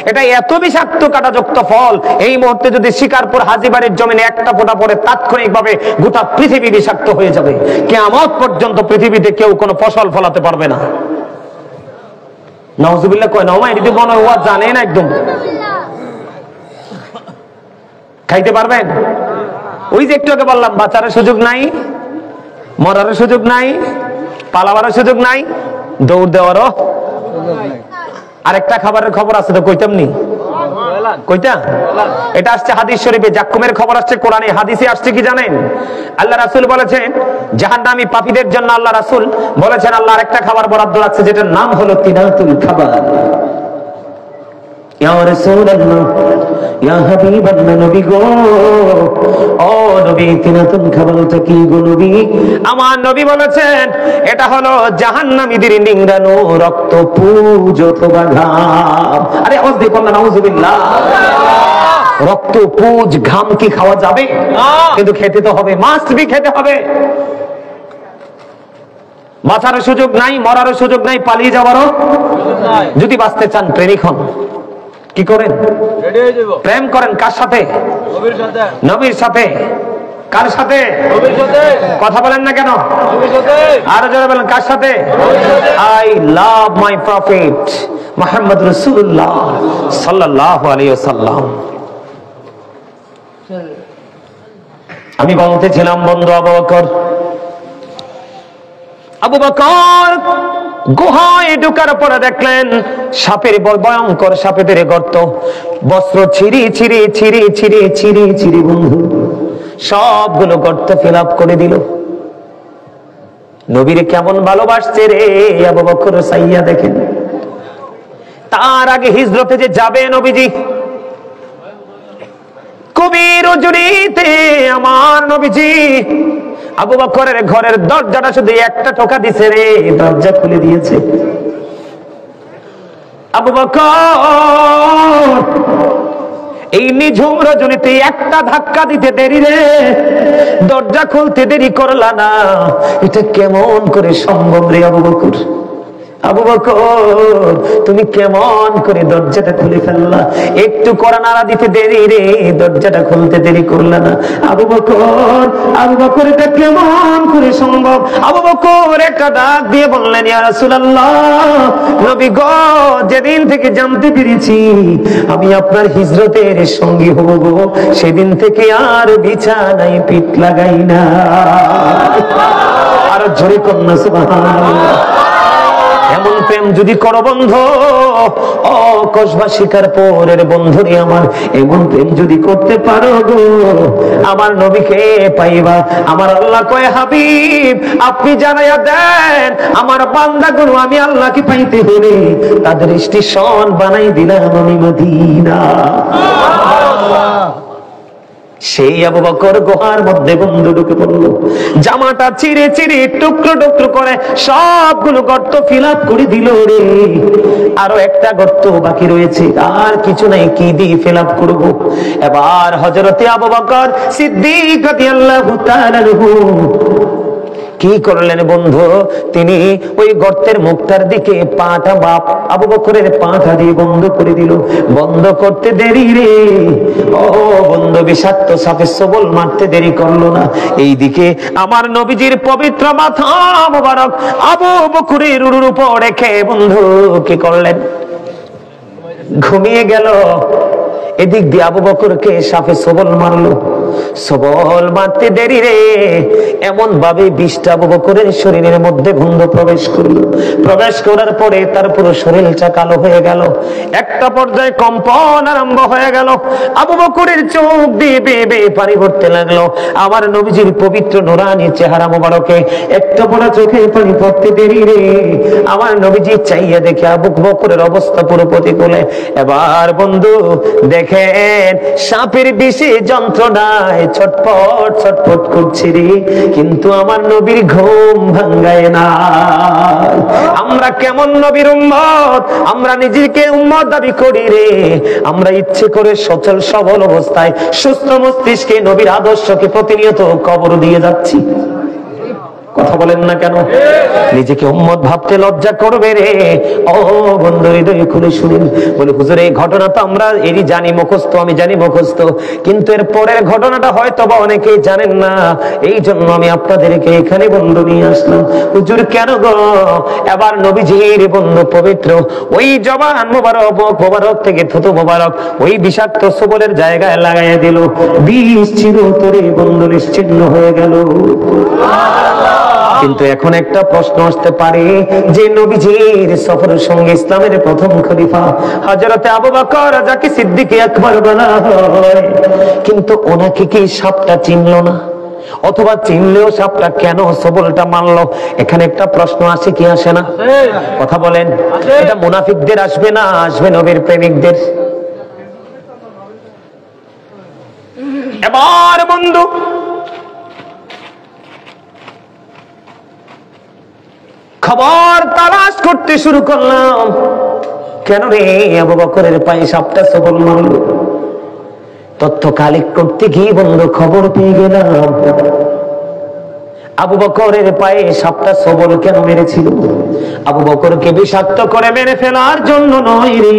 এটা এত বিষাক্ত কাঁটাযুক্ত ফল, এই মুহূর্তে যদি শিকারপুর হাজীবাড়ির জমিনে একটা ফোঁটা পড়ে তাৎক্ষণিকভাবে গোটা পৃথিবী বিষাক্ত হয়ে যাবে। কিয়ামত পর্যন্ত পৃথিবীতে কেউ কোনো ফসল ফলাতে পারবে না। নাউজুবিল্লাহ কয় না? ওমা এটি মনে হয় ওয়া জানে না একদম। খাইতে পারবেন? ওই যে একটু আগে বললাম, বাঁচার সুযোগ নাই, মরার সুযোগ নাই, পালাবার সুযোগ নাই, দৌড় দেওয়ারও। আরেকটা খাবারের খবর আছে তো, কইতাম নি? কইটা? এটা আসছে হাদিস শরীফে, জাক্কুমের খবর আসছে কোরআনে। হাদিসে আসছে কি জানেন? আল্লাহ রাসূল বলেছেন জাহান্নামী পাপীদের জন্য আল্লাহ রাসূল বলেছেন আল্লাহ আরেকটা খাবার বরাদ্দ রাখছে, যেটার নাম হলো তিনাতুল খাবার। ইয়া রাসূলুল্লাহ, ইয়া হাবিবাল্লাহ, নবী গো, ও নবী, তিনাতুল খাবারটা কি গো নবী? আমার নবী বলেছেন এটা হলো জাহান্নামীদের নিংড়ানো রক্ত, পুজ অথবা ঘাম। আরে আওয়াজ দিয়ে বললেন নাউজুবিল্লাহ। রক্ত, পুজ, ঘাম কি খাওয়া যাবে? কিন্তু খেতে তো হবে, মাস্ট বি খেতে হবে। বাঁচার সুযোগ নাই, মরার সুযোগ নাই, পালিয়ে যাওয়ারও। যদি বাঁচতে চান প্রেমিক হন। কি করেন? প্রেম করেন। কার সাথে? নবীর সাথে। কার সাথে? কথা বলেন না কেন? আরো জোরে বলেন, কার সাথে? I love my prophet Muhammad রাসূলুল্লাহ সাল্লাল্লাহু আলাইহি ওয়াসাল্লাম। আমি বলতেছিলাম বন্ধু, আবু বকর গুহায় ঢোকার পরে দেখলেন সাপের ভয়ঙ্কর সাপেদের গর্ত, বস্ত্র ছিঁড়ি ছিঁড়ি ছিঁড়ি ছিঁড়ি ছিঁড়ি ছিঁড়ি বন্ধু সবগুলো গর্ত ফিল আপ করে দিল। নবীরে কেমন ভালোবাসছে রে আবু বকর, সাইয়া দেখেন। তার আগে হিজরতে যে যাবে নবীজি, কবির উজরিতে আমার নবীজি আবু বকরের ঘরের দরজাটা শুধু একটা টোকা দিছে রে, দরজা খুলে দিয়েছে। আবু বকর এই নিঝুম রজনীতে একটা ধাক্কা দিতে দেরি রে, দরজা খুলতে দেরি করলা না। এটা কেমন করে সম্ভব রে আবু বকর? আবু বকর তুমি কেমন করে দরজাটা খুলে ফেললা? একটু করা নাড়া দিতে দেরি রে, দরজাটা খুলতে দেরি করলা না। আবু বকর এটা কেমন করে সম্ভব? আবু বকর একটা ডাক দিয়ে বললেন ইয়া রাসূলুল্লাহ, নবী গো, যেদিন থেকে জানতে পেরেছি আমি আপনার হিজরতের সঙ্গী হব গো, সেদিন থেকে আর বিছানায় পিঠ লাগাই না। আর জোরে কন্যা সুবহানাল্লাহ। এমন প্রেম যদি করো বন্ধু, ও কসবা শিকারপুরের বন্ধুরে আমার, এমন প্রেম যদি করতে পারো গো, আমার নবীকে পাইবা। আমার আল্লাহ কয় হাবিব আপনি জানাইয়া দেন আমার বান্দাগুলো আমি আল্লাহকে পাইতে হলে তাদের স্টেশন বানাই দিলাম আমি মদিনা। সেই আবু বকর গুহার মধ্যে বন্ধু ঢুকে পড়লো, জামাটা চিরে চিরে টুকরো টুকরো করে সবগুলো গর্ত ফিল আপ করে দিল রে। আরো একটা গর্ত বাকি রয়েছে, আর কিছু নাই, কি দিয়ে ফিল আপ করবো? এবার হযরতে আবু বকর সিদ্দিক রাদিয়াল্লাহু তাআলা কি করলেন বন্ধু? তিনি ওই গর্তের মুখটার দিকে পাটা বাপ আবু বকরের পাটা দিয়ে বন্ধ করে দিল। বন্ধ করতে দেরি রে, ও বন্ধু বিষাক্ত সাপে সবল মারতে দেরি করলো না। এইদিকে আমার নবীজির পবিত্র মাথা মোবারক আবু বকরের উপর রেখে বন্ধু কি করলেন? ঘুমিয়ে গেল। এদিক দিয়ে আবু বকরকে সাপে সবল মারলো। সবল মারতে দেরি রে, এমন ভাবে বিষটা আবু বকরের শরীরের মধ্যে বন্ধ প্রবেশ করলো। প্রবেশ করার পরে তার পুরো শরীরটা কালো হয়ে গেল। একটা পর্যায়ে কম্পন আরম্ভ হয়ে গেল। আবু বকরের চোখ দিয়ে বেয়ে বেয়ে পানি পড়তে লাগলো। আমার নবীজির পবিত্র নুরানি চেহারা মোবারকে একটা পড়া চোখে পানি পড়তে দেরি রে, আমার নবীজি চাইয়া দেখে আবু বকরের অবস্থা পুরো প্রতিকূলে। এবার বন্ধু দেখেন সাপের বিষে যন্ত্রণায় ছটপট ছটপট করছে রে, কিন্তু আমার নবীর ঘুম ভাঙ্গায় না। আমরা কেমন নবীর উম্মত, আমরা নিজেকে উম্মত দাবি করি রে। আমরা ইচ্ছে করে সচল সবল অবস্থায় সুস্থ মস্তিষ্কে নবীর আদর্শকে প্রতিনিয়ত কবর দিয়ে যাচ্ছি। কথা বলেন না কেন? নিজেকে উম্মত ভাবতে লজ্জা করবে রে। ও বন্ধু হৃদয় খুলে শুনেন, বলে হুজুর এই ঘটনা তো আমরা এরই জানি মুখস্থ, আমি জানি মুখস্থ, কিন্তু এর পরের ঘটনাটা হয়তো বা অনেকেই জানেন না। এই জন্য আমি আপনাদেরকে এখানে বন্ধু নিয়ে আসলাম। হুজুর কেন গো? এবার নবীজির বন্ধু পবিত্র ওই জবান মোবারক থেকে থুতু মোবারক ওই বিষাক্ত সবলের জায়গায় লাগাইয়া দিল। বিষ চিরতরে বন্ধু নিশ্চিহ্ন হয়ে গেল। কিন্তু এখন একটা প্রশ্ন আসতে পারে যে নবীজির সফরের সঙ্গে ইসলামের প্রথম খলিফা হযরতে আবু বকর যাকে সিদ্দিক আকবর বলা হয়, কিন্তু ওনাকে কি সাপটা চিনলো না? অথবা চিনলেও সাপটা কেন সবলটা মারলো? এখানে একটা প্রশ্ন আসে কি আসে না? কথা বলেন। এটা মুনাফিকদের আসবে না আসবে নবীর প্রেমিকদের? এবার বন্ধু খবর তালাশ করতে শুরু করলাম, কেন রে আবু বকরের পায়ে সাপটা সবল মারলো? তথ্য কালেক্ট করতে গিয়ে বন্ধু খবর পেয়ে গেলাম আবু বকরের পায়ে সাপটা সবল কেন মেরেছিল? আবু বকরকে বিষাক্ত করে মেরে ফেলার জন্য নয় রে।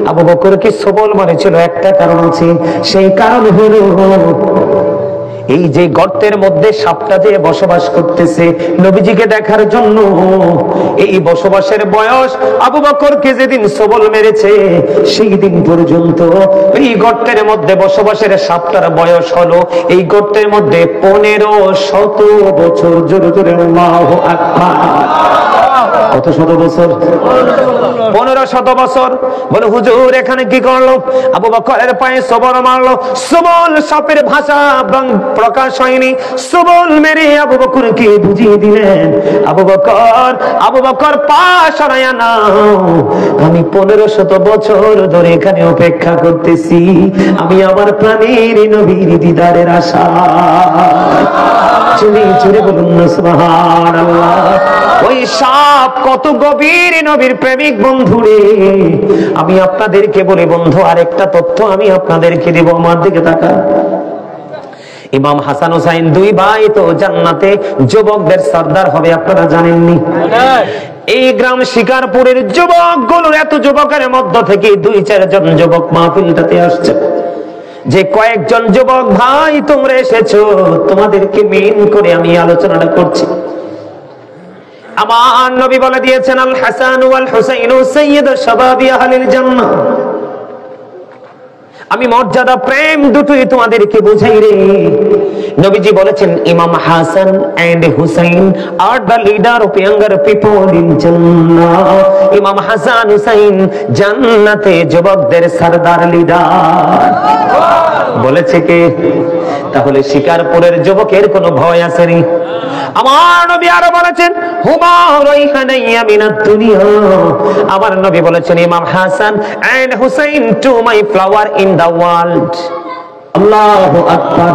আবু বকরকে সবল মারেছিল একটা কারণ আছে, সেই কারণ হলো এই যে গর্তের মধ্যে সাপটা যে বসবাস করতেছে নবীজিকে দেখার জন্য। এই বসবাসের বয়স আবু বকরকে যেদিন সবল মেরেছে সেই দিন পর্যন্ত এই গর্তের মধ্যে বসবাসের সাপটার বয়স হলো এই গর্তের মধ্যে 1500 বছর। জোরে জোরে আল্লাহু আকবার। কত শত বছর? 1500 বছর। বলে হুজুর এখানে কি করলো? আবু বকরের পায়ে সবল মারলো। সবল সাপের ভাষা প্রকাশ হয়নি, সবল মেরে আবু বকরকে বুঝিয়ে দিলেন আবু বকর পা সরাইয়া নাও, আমি 1500 বছর ধরে এখানে অপেক্ষা করতেছি, আমি আমার প্রাণের নবীর দিদারের আশা। চলে চলে বলুন না সুবহানাল্লাহ। ওই সাপ কত গভীর নবীর প্রেমিক বন্ধুরে। আমি আপনাদেরকে বলি বন্ধু আরেকটা তথ্য আমি আপনাদেরকে দেব, আমার দিকে তাকান। ইমাম হাসান হুসাইন দুই ভাই তো জান্নাতে যুবকদের সর্দার হবে, আপনারা জানেননি? এই গ্রাম শিকারপুরের যুবকগুলোর এত যুবকের মধ্য থেকে 2-4 জন যুবক মাহফিলটাতে আসছে। যে কয়েকজন যুবক ভাই তোমরা এসেছো, তোমাদেরকে মেইন করে আমি আলোচনাটা করছি। আমার নবী বলে দিয়েছেন আল হাসান ওয়াল হুসাইন সাইয়্যিদু শাবাবি আহলিল জান্নাহ। আমি মর্যাদা প্রেম দুটোই তোমাদেরকে বুঝাই রে। নবীজি বলেছেন Imam Hasan and Husain are the leader of younger people in Jannah. ইমাম হাসান হুসাইন জান্নাতে যুবকদের সরদার লিডার বলেছে কে? তাহলে শিকারপুরের যুবকের কোনো ভয় আসেনি। আমার নবী আরো বলেছেন হুমা রাইহানাইয়া মিনাত দুনিয়া। আমার নবী বলেছেন Imam Hasan and Husain two my flower in the world. আল্লাহু আকবার।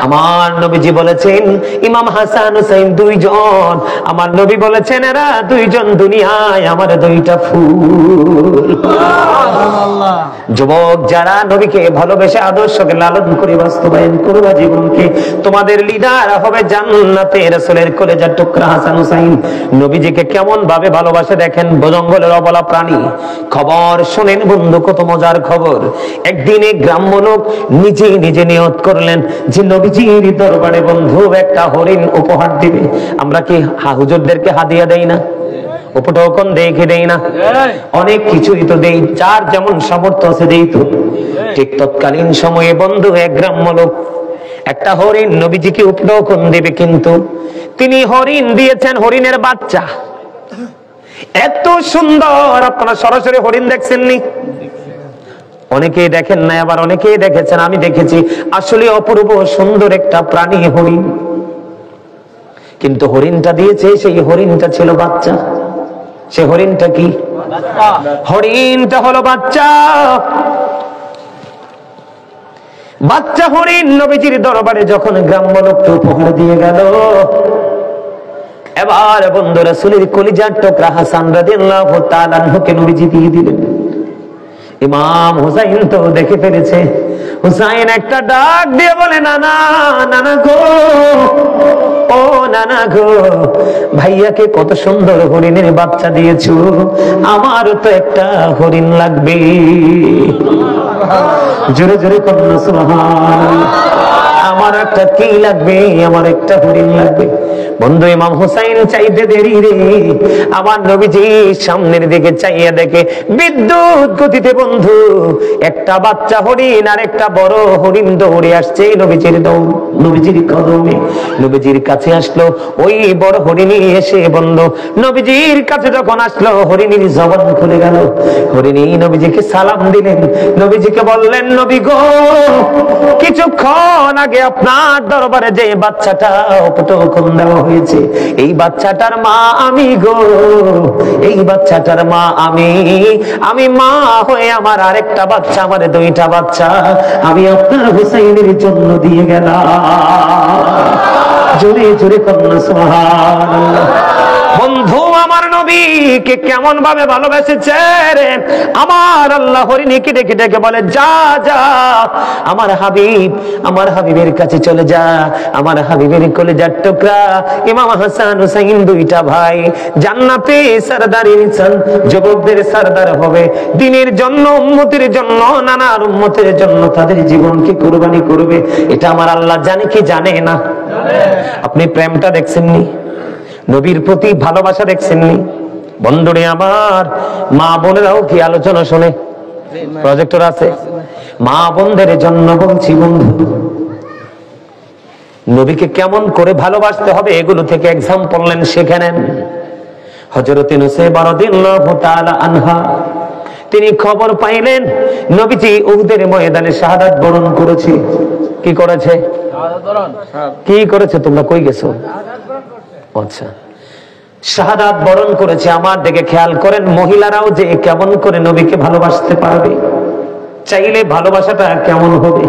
আমার নবীজি বলেছেন ইমাম হাসান হুসাইন দুইজন, আমার নবী বলেছেন এরা দুইজন দুনিয়ায় আমার দুইটা ফুল। যুবক যারা নবীকে ভালোবেসে আদর্শকে লালন করে বাস্তবায়ন করবা জীবনকে, তোমাদের লিডার হবে জান্নাতে রাসূলের কলেজার টুকরা হাসান হুসাইন। নবীজিকে কেমন ভাবে ভালোবাসে দেখেন, জঙ্গলের অবলা প্রাণী। খবর শোনেন বন্ধু, কত মজার খবর। একদিনে গ্রাম্য লোক নিজে নিজে নিয়ত করলেন যে নবীজির দরবারে বন্ধু একটা হরিণ উপহার দিবে। আমরা কি হুজুরদেরকে হাদিয়া দেই না? উপটোকন দেখে দেই না? অনেক কিছুই তো দেই, যার যেমন সামর্থ্য আছে দেই তো। ঠিক তৎকালীন সময়ে বন্ধু এক গ্রাম্য লোক একটা হরিণ নবীজিকে উপটোকন দেবে, কিন্তু তিনি হরিণ দিয়েছেন হরিণের বাচ্চা। এত সুন্দর, আপনারা সরাসরি হরিণ দেখছেননি? অনেকেই দেখেন না, আবার অনেকেই দেখেছেন, আমি দেখেছি। আসলে অপূর্ব সুন্দর একটা প্রাণী হরিণ, কিন্তু হরিণটা দিয়েছে, সেই হরিণটা ছিল বাচ্চা। সে হরিণটা কি? হরিণটা হলো বাচ্চা। বাচ্চা হরিণ নবীজির দরবারে যখন গ্রাম্য লোককে উপহার দিয়ে গেল, এবার বন্ধু রাসূলের কলিজার টুকরা হাসান রাদিয়াল্লাহু তাআলা আনহুকে নবীজি দিয়ে দিলেন। ইমাম হুসাইন তো দেখে ফেলেছে। হুসাইন একটা ডাক দিয়ে বলে, নানা, নানা গো, ও নানা গো, ভাইয়াকে কত সুন্দর হরিণের বাচ্চা দিয়েছো, আমারও তো একটা হরিণ লাগবে। জোরে জোরে কন্যা সুবহানাল্লাহ। আমার একটা কি লাগবে? আমার একটা হরিণ লাগবে। বন্ধু ইমাম হুসাইন চাইতে দেরি রে, আমার নবীজি সামনের দিকে চাইয়া দেখে বিদ্যুৎ গতিতে বন্ধু একটা বাচ্চা হরিণ আর একটা বড় হরিণ দৌড়ে আসছে নবীজির কদমে। নবীজির কাছে আসলো ওই বড় হরিণী, এসে বন্ধু নবীজির কাছে যখন আসলো, হরিণীর জবান খুলে গেল। হরিণী নবীজিকে সালাম দিলেন, নবীজিকে বললেন, নবী গো, কিছুক্ষণ আগে আপনার দরবারে যে বাচ্চাটা উপটোকন দেওয়া হয়েছে, এই বাচ্চাটার মা আমি গো, এই বাচ্চাটার মা আমি। আমি মা হয়ে আমার আরেকটা বাচ্চা, আমার দুইটা বাচ্চা আমি আপনার হুসাইনের জন্য দিয়ে গেলাম। জোরে জোরে কন্যা সুবহানাল্লাহ। বন্ধু আমার নবীকে কেমন ভাবে ভালোবেসেছে রে আমার আল্লাহ। হরিণীকে ডেকে ডেকে বলে, যা যা আমার হাবিব, আমার হাবিবের কাছে চলে যা। আমার হাবিবের কলিজার টুকরা ইমাম হাসান হুসাইন দুইটা ভাই জান্নাতে সরদারি যুবকদের সরদার হবে। দিনের জন্য, উম্মতের জন্য, নানার উম্মতের জন্য তাদের জীবনকে কুরবানি করবে। এটা আমার আল্লাহ জানে কি জানে না? আপনি প্রেমটা দেখছেননি? নবীর প্রতি ভালোবাসা দেখছেননি? বন্ধুরে আমার, মা বোনেরাও কি আলোচনা শোনে? প্রজেক্টর আছে? মা বোনদের জন্য বলছি বন্ধু, নবীকে কেমন করে ভালোবাসতে হবে এগুলো থেকে এক্সাম্পল নেন, শিখে নেন। হযরতে নুসাইবা রাদিয়াল্লাহু তাআলা আনহা, তিনি খবর পাইলেন নবীজি উহুদের ময়দানে শাহাদাত বরণ করেছে। কি করেছে? কি করেছে? তোমরা কই গেছো? আচ্ছা, শাহাদাত বরণ করেছে। আমার দিকে খেয়াল করেন, মহিলারাও যে কেমন করে নবীকে ভালোবাসতে পারবে, চাইলে ভালোবাসাটা কেমন হবে।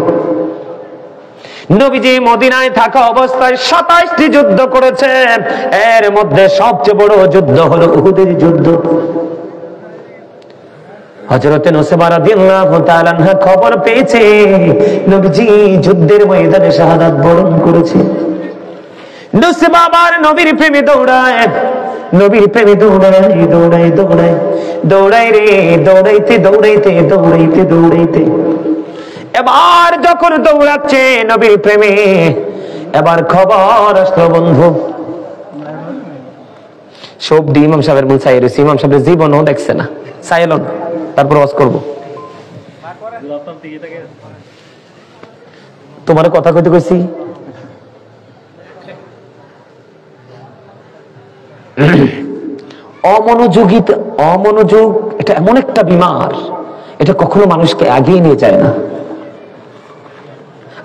নবীজি মদিনায় থাকা অবস্থায় 27টি যুদ্ধ করেছেন। এর মধ্যে সবচেয়ে বড় যুদ্ধ হলো উহুদের যুদ্ধ। হযরতে নুসাইবা রাদিয়াল্লাহু তাআলা আনহা খবর পেয়েছে নবীজি যুদ্ধের ময়দানে শাহাদাত বরণ করেছে। নুসাইবা আবার নবীর প্রেমে দৌড়ায়, নবীর প্রেমে দৌড়ায় দৌড়ায় দৌড়ায় দৌড়ায় রে, দৌড়াইতে দৌড়াইতে দৌড়াইতে দৌড়াইতে এবার যখন দৌড়াচ্ছে নবীর প্রেমে, এবার খবর আসলো বন্ধু, সব ইমাম সাহেবের মন চাই রয়েছে। ইমাম সাহেবের জীবনও দেখছে না, চাইল না। তারপর ওয়াজ করবো। তোমার কথা কইতে কইছি, অমনোযোগ এটা এমন একটা বিমার, এটা কখনো মানুষকে এগিয়ে নিয়ে যায় না।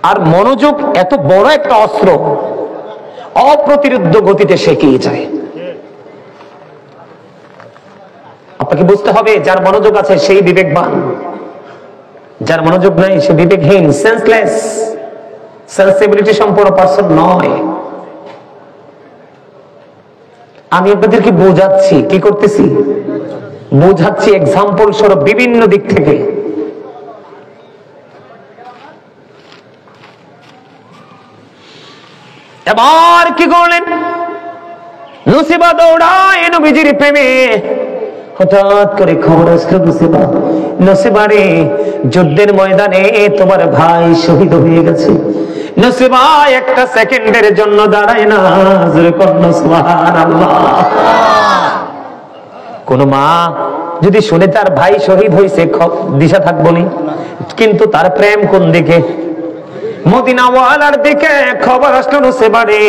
আর মনোযোগ এত বড় একটা অস্ত্র, অপ্রতিরোধ্য গতিতে শেকিয়ে যায়। আপনাকে বুঝতে হবে, যার মনোযোগ আছে সেই বিবেকবান। যার মনোযোগ নাই সে বিবেকহীন, সেন্সলেস, সেন্সিবিলিটি সম্পন্ন পারসন নয়। আমি আপনাদেরকে বোঝাচ্ছি, কি করতেছি? বোঝাচ্ছি এক্সাম্পল স্বরূপ বিভিন্ন দিক থেকে। এবার কি করলেন? নসিবা দৌড়ায় নবীজির প্রেমে। হঠাৎ করে খবর আসলো, নসিবা রে, যুদ্ধের ময়দানে তোমার ভাই শহীদ হয়ে গেছে। নসিবা একটা সেকেন্ডের জন্য দাঁড়ায় না। সুবহানাল্লাহ। কোন মা যদি শুনে তার ভাই শহীদ হয়েছে দিশা থাকবো নি, কিন্তু তার প্রেম কোন দিকে? মদিনাওয়ালার দিকে খবর আসলো, নসিবা রে,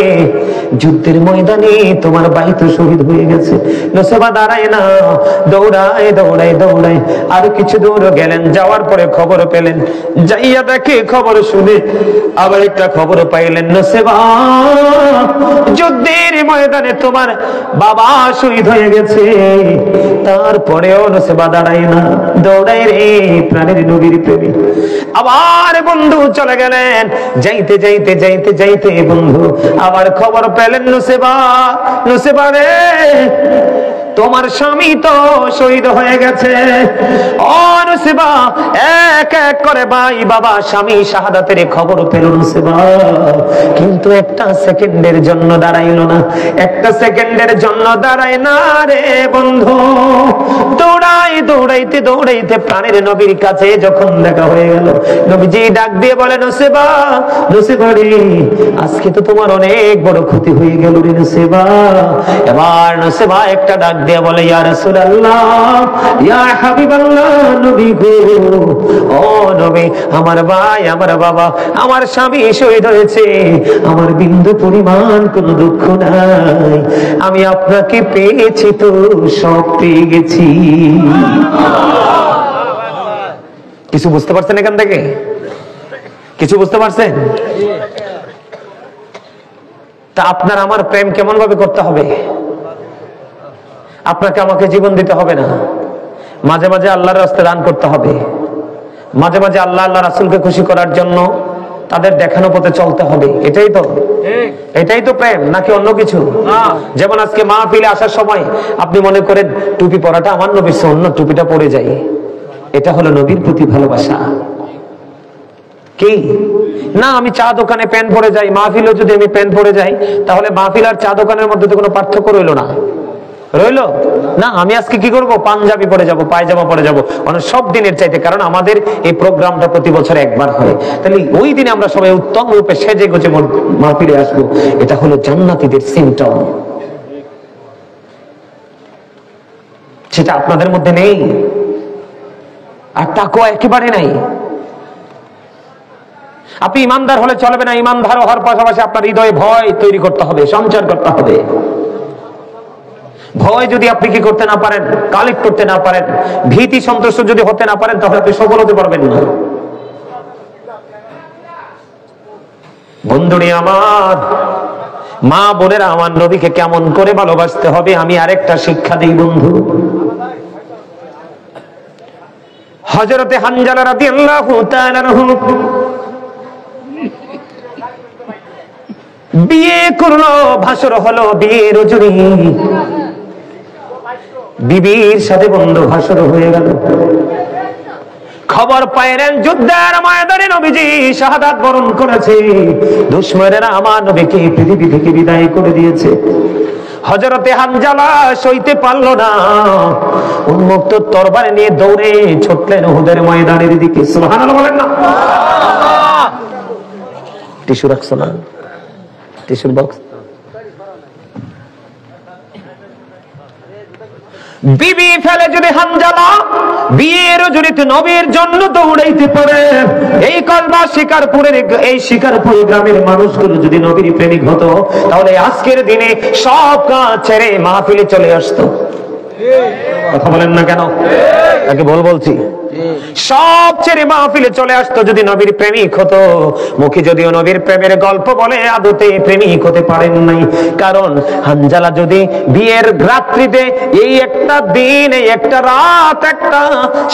যুদ্ধের ময়দানে তোমার ভাই তো শহীদ হয়ে গেছে। নসিবা দাঁড়ায় না, দৌড়ায় দৌড়ায় দৌড়ায় আর কিছু দূর গেলেন। যাওয়ার পরে খবর পেলেন, যাইয়া দেখে খবর শুনে আবার একটা খবর পাইলেন, নসিবা যুদ্ধের ময়দানে তোমার বাবা শহীদ হয়ে গেছে। তারপরেও নসিবা দাঁড়ায় না, দৌড়ায় রে প্রাণের নবীর প্রেমী। আবার বন্ধু চলে গেলেন। যাইতে যাইতে যাইতে যাইতে বন্ধু আবার খবর পেলেন, নসিবা, নসিবা রে, তোমার স্বামী তো শহীদ হয়ে গেছে। ও নসিবা, এক এক করে ভাই বাবা স্বামী শাহাদাতের খবর পেল নসিবা, কিন্তু একটা সেকেন্ডের জন্য দাঁড়াইলো না, একটা সেকেন্ডের জন্য দাঁড়ায় না রে বন্ধু। দৌড়াই দৌড়াইতে দৌড়াইতে প্রাণের নবীর কাছে যখন দেখা হয়ে গেল, নবীজি ডাক দিয়ে বলে, নসিবা, নসিবা রে, আজকে তো তোমার অনেক বড় ক্ষতি হয়ে গেল রে নসিবা। এবার নসিবা একটা ডাক দিয়ে বলে, ইয়া রাসূলুল্লাহ, ইয়া হাবিবাল্লাহ, নবী গো, ও নবী, আমার ভাই, আমার বাবা, আমার স্বামী শহীদ হয়েছে, আমার বিন্দু পরিমাণ কোনো দুঃখ নাই, আমি আপনাকে পেয়েছি তো সব পেয়ে গেছি। কিছু বুঝতে পারছেন এখান থেকে? কিছু বুঝতে পারছেন? তা আপনার আমার প্রেম কেমন ভাবে করতে হবে? আপনাকে আমাকে জীবন দিতে হবে না, মাঝে মাঝে আল্লাহর রাস্তায় দান করতে হবে, মাঝে মাঝে আল্লাহ আল্লাহ রাসূলকে খুশি করার জন্য তাদের দেখানো পথে চলতে হবে। এটাই তো, এটাই তো প্রেম, নাকি অন্য কিছু? যেমন আজকে মাহফিলে আসার সময় আপনি মনে করেন টুপি পরাটা আমার নবীর সুন্নাহ, টুপিটা পরে যাই, এটা হলো নবীর প্রতি ভালোবাসা। কি না, আমি চা দোকানে প্যান্ট পরে যাই, মাহফিলেও যদি আমি প্যান্ট পরে যাই, তাহলে মাহফিল আর চা দোকানের মধ্যে তো কোনো পার্থক্য রইলো না, রইলো না। আমি আজকে কি করব? পাঞ্জাবি পরে যাব, পায়জামা পরে যাব, মানে সব দিনের চাইতে, কারণ আমাদের এই প্রোগ্রামটা প্রতি বছর একবার হয়। তাহলে ওই দিনে আমরা সবাই উত্তম রূপে সেজে গুজে মাহফিলে আসবো। এটা হলো জান্নাতীদের সিম্পটম। সেটা আপনাদের মধ্যে নেই, আর তাকওয়া একেবারে নাই। আপনি ইমানদার হলে চলবে না, ইমানদার হওয়ার পাশাপাশি আপনার হৃদয়ে ভয় তৈরি করতে হবে, সঞ্চার করতে হবে। ভয় যদি আপনি কি করতে না পারেন, কালেক্ট করতে না পারেন, ভীতি সন্ত্রস্ত যদি হতে না পারেন, তাহলে আপনি সফল হতে পারবেন না। বন্ধুরে আমার, মা বোনেরা, আমার নবীকে কেমন করে ভালোবাসতে হবে আমি আরেকটা শিক্ষা দিই বন্ধু। হযরতে হানজালা রাদিয়াল্লাহু তাআলা আনহু বিয়ে করলো, ভাসর হলো, বিয়ে রজনী, বিবির সাথে বন্ধু ভাসর হয়ে গেল। খবর পাইলেন যুদ্ধের ময়দানে নবীজি শাহাদাত বরণ করেছে, দুশমনেরা আমার নবীকে পৃথিবী থেকে বিদায় করে দিয়েছে। হযরতে হানজালা সইতে পারল না, উন্মুক্ত তরবারি নিয়ে দৌড়ে ছুটলেন উহুদের ময়দানের দিকে। সুবহানাল্লাহ বলেন না? টিস্যু রাখছো না? টিস্যুর বক্স। বিবি ফেলে যদি হানজালা বিয়ের রজনীতে নবীর জন্য দৌড়াইতে পারে, এই কলমা শিকারপুরের, এই শিকারপুর গ্রামের মানুষগুলো যদি নবীর প্রেমিক হতো, তাহলে আজকের দিনে সব কাজ ছেড়ে মাহফিলে চলে আসতো। কথা বলেন না কেন? তাকে বলছি সব ছেড়ে মাহফিলে চলে আসতো যদি নবীর প্রেমিক হতো। মুখে যদিও নবীর প্রেমের গল্প বলে, আদতে প্রেমিক হতে পারেন নাই। কারণ হানজালা যদি বিয়ের রাত্রিতে, এই একটা দিন, এই একটা রাত, একটা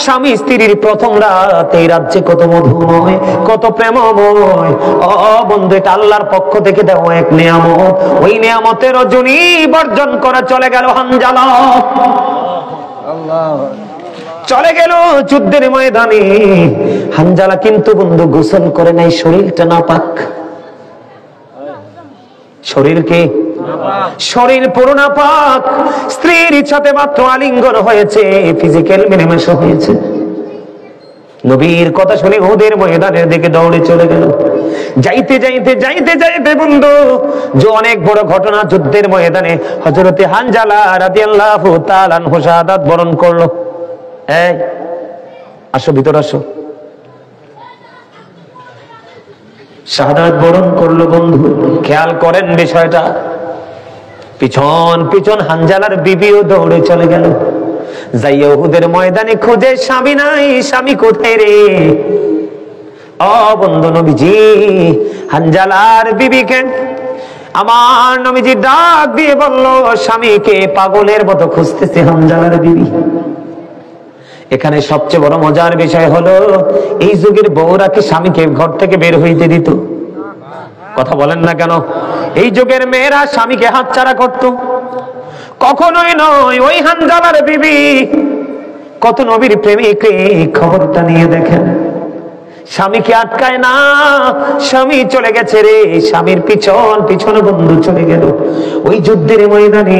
স্বামী স্ত্রীর প্রথম রাত, এই রাজ্যে কত মধুময়, কত প্রেমময়। ও বন্ধু, এটা আল্লাহর পক্ষ থেকে দেওয়া এক নিয়ামত। ওই নিয়ামতের রজনী বর্জন করে চলে গেল হানজালা। চলে গেল যুদ্ধের ময়দানে। হানজালা কিন্তু বন্ধু গোসল করে নাই, শরীরটা নাপাক। শরীরকে শরীর পুরো নাপাক। স্ত্রীর ইচ্ছাতে মাত্র আলিঙ্গন হয়েছে, ফিজিক্যাল মিলেমিশে হয়েছে। নবীর কথা শুনে ওদের ময়দানের দিকে দৌড়ে চলে গেল। যাইতে যাইতে যাইতে যাইতে বন্ধু, যে অনেক বড় ঘটনা, যুদ্ধের ময়দানে হযরতে হানজালা রাদিয়াল্লাহু তাআলা আনহু শাহাদাত বরণ করলো। এই আসো, ভিতর আসো। শাহাদাত বরণ করলো বন্ধু। খেয়াল করেন বিষয়টা। পিছন পিছন হানজালার বিবিও দৌড়ে চলে গেল। যাইয়া উহুদের ময়দানে খুঁজে, স্বামী নাই, স্বামী কোথায় রে? ও বন্ধু, নবীজি হানজালার বিবিকে আমার নবীজি ডাক দিয়ে বলল, স্বামীকে পাগলের মতো খুঁজতেছে হানজালার বিবি। এখানে সবচেয়ে বড় মজার বিষয় হলো, এই যুগের বউরা কি স্বামীকে ঘর থেকে বের হইতে দিত? কথা বলেন না কেন? এই যুগের মেয়েরা স্বামীকে হাতছাড়া করত? কখনোই নয়। ওই হানজালার বিবি কত নবীর প্রেমিক, খবরটা নিয়ে দেখেন। স্বামীকে আটকায় না, স্বামী চলে গেছে রে। স্বামীর পিছন পিছন বন্ধু চলে গেল ওই যুদ্ধের ময়দানে।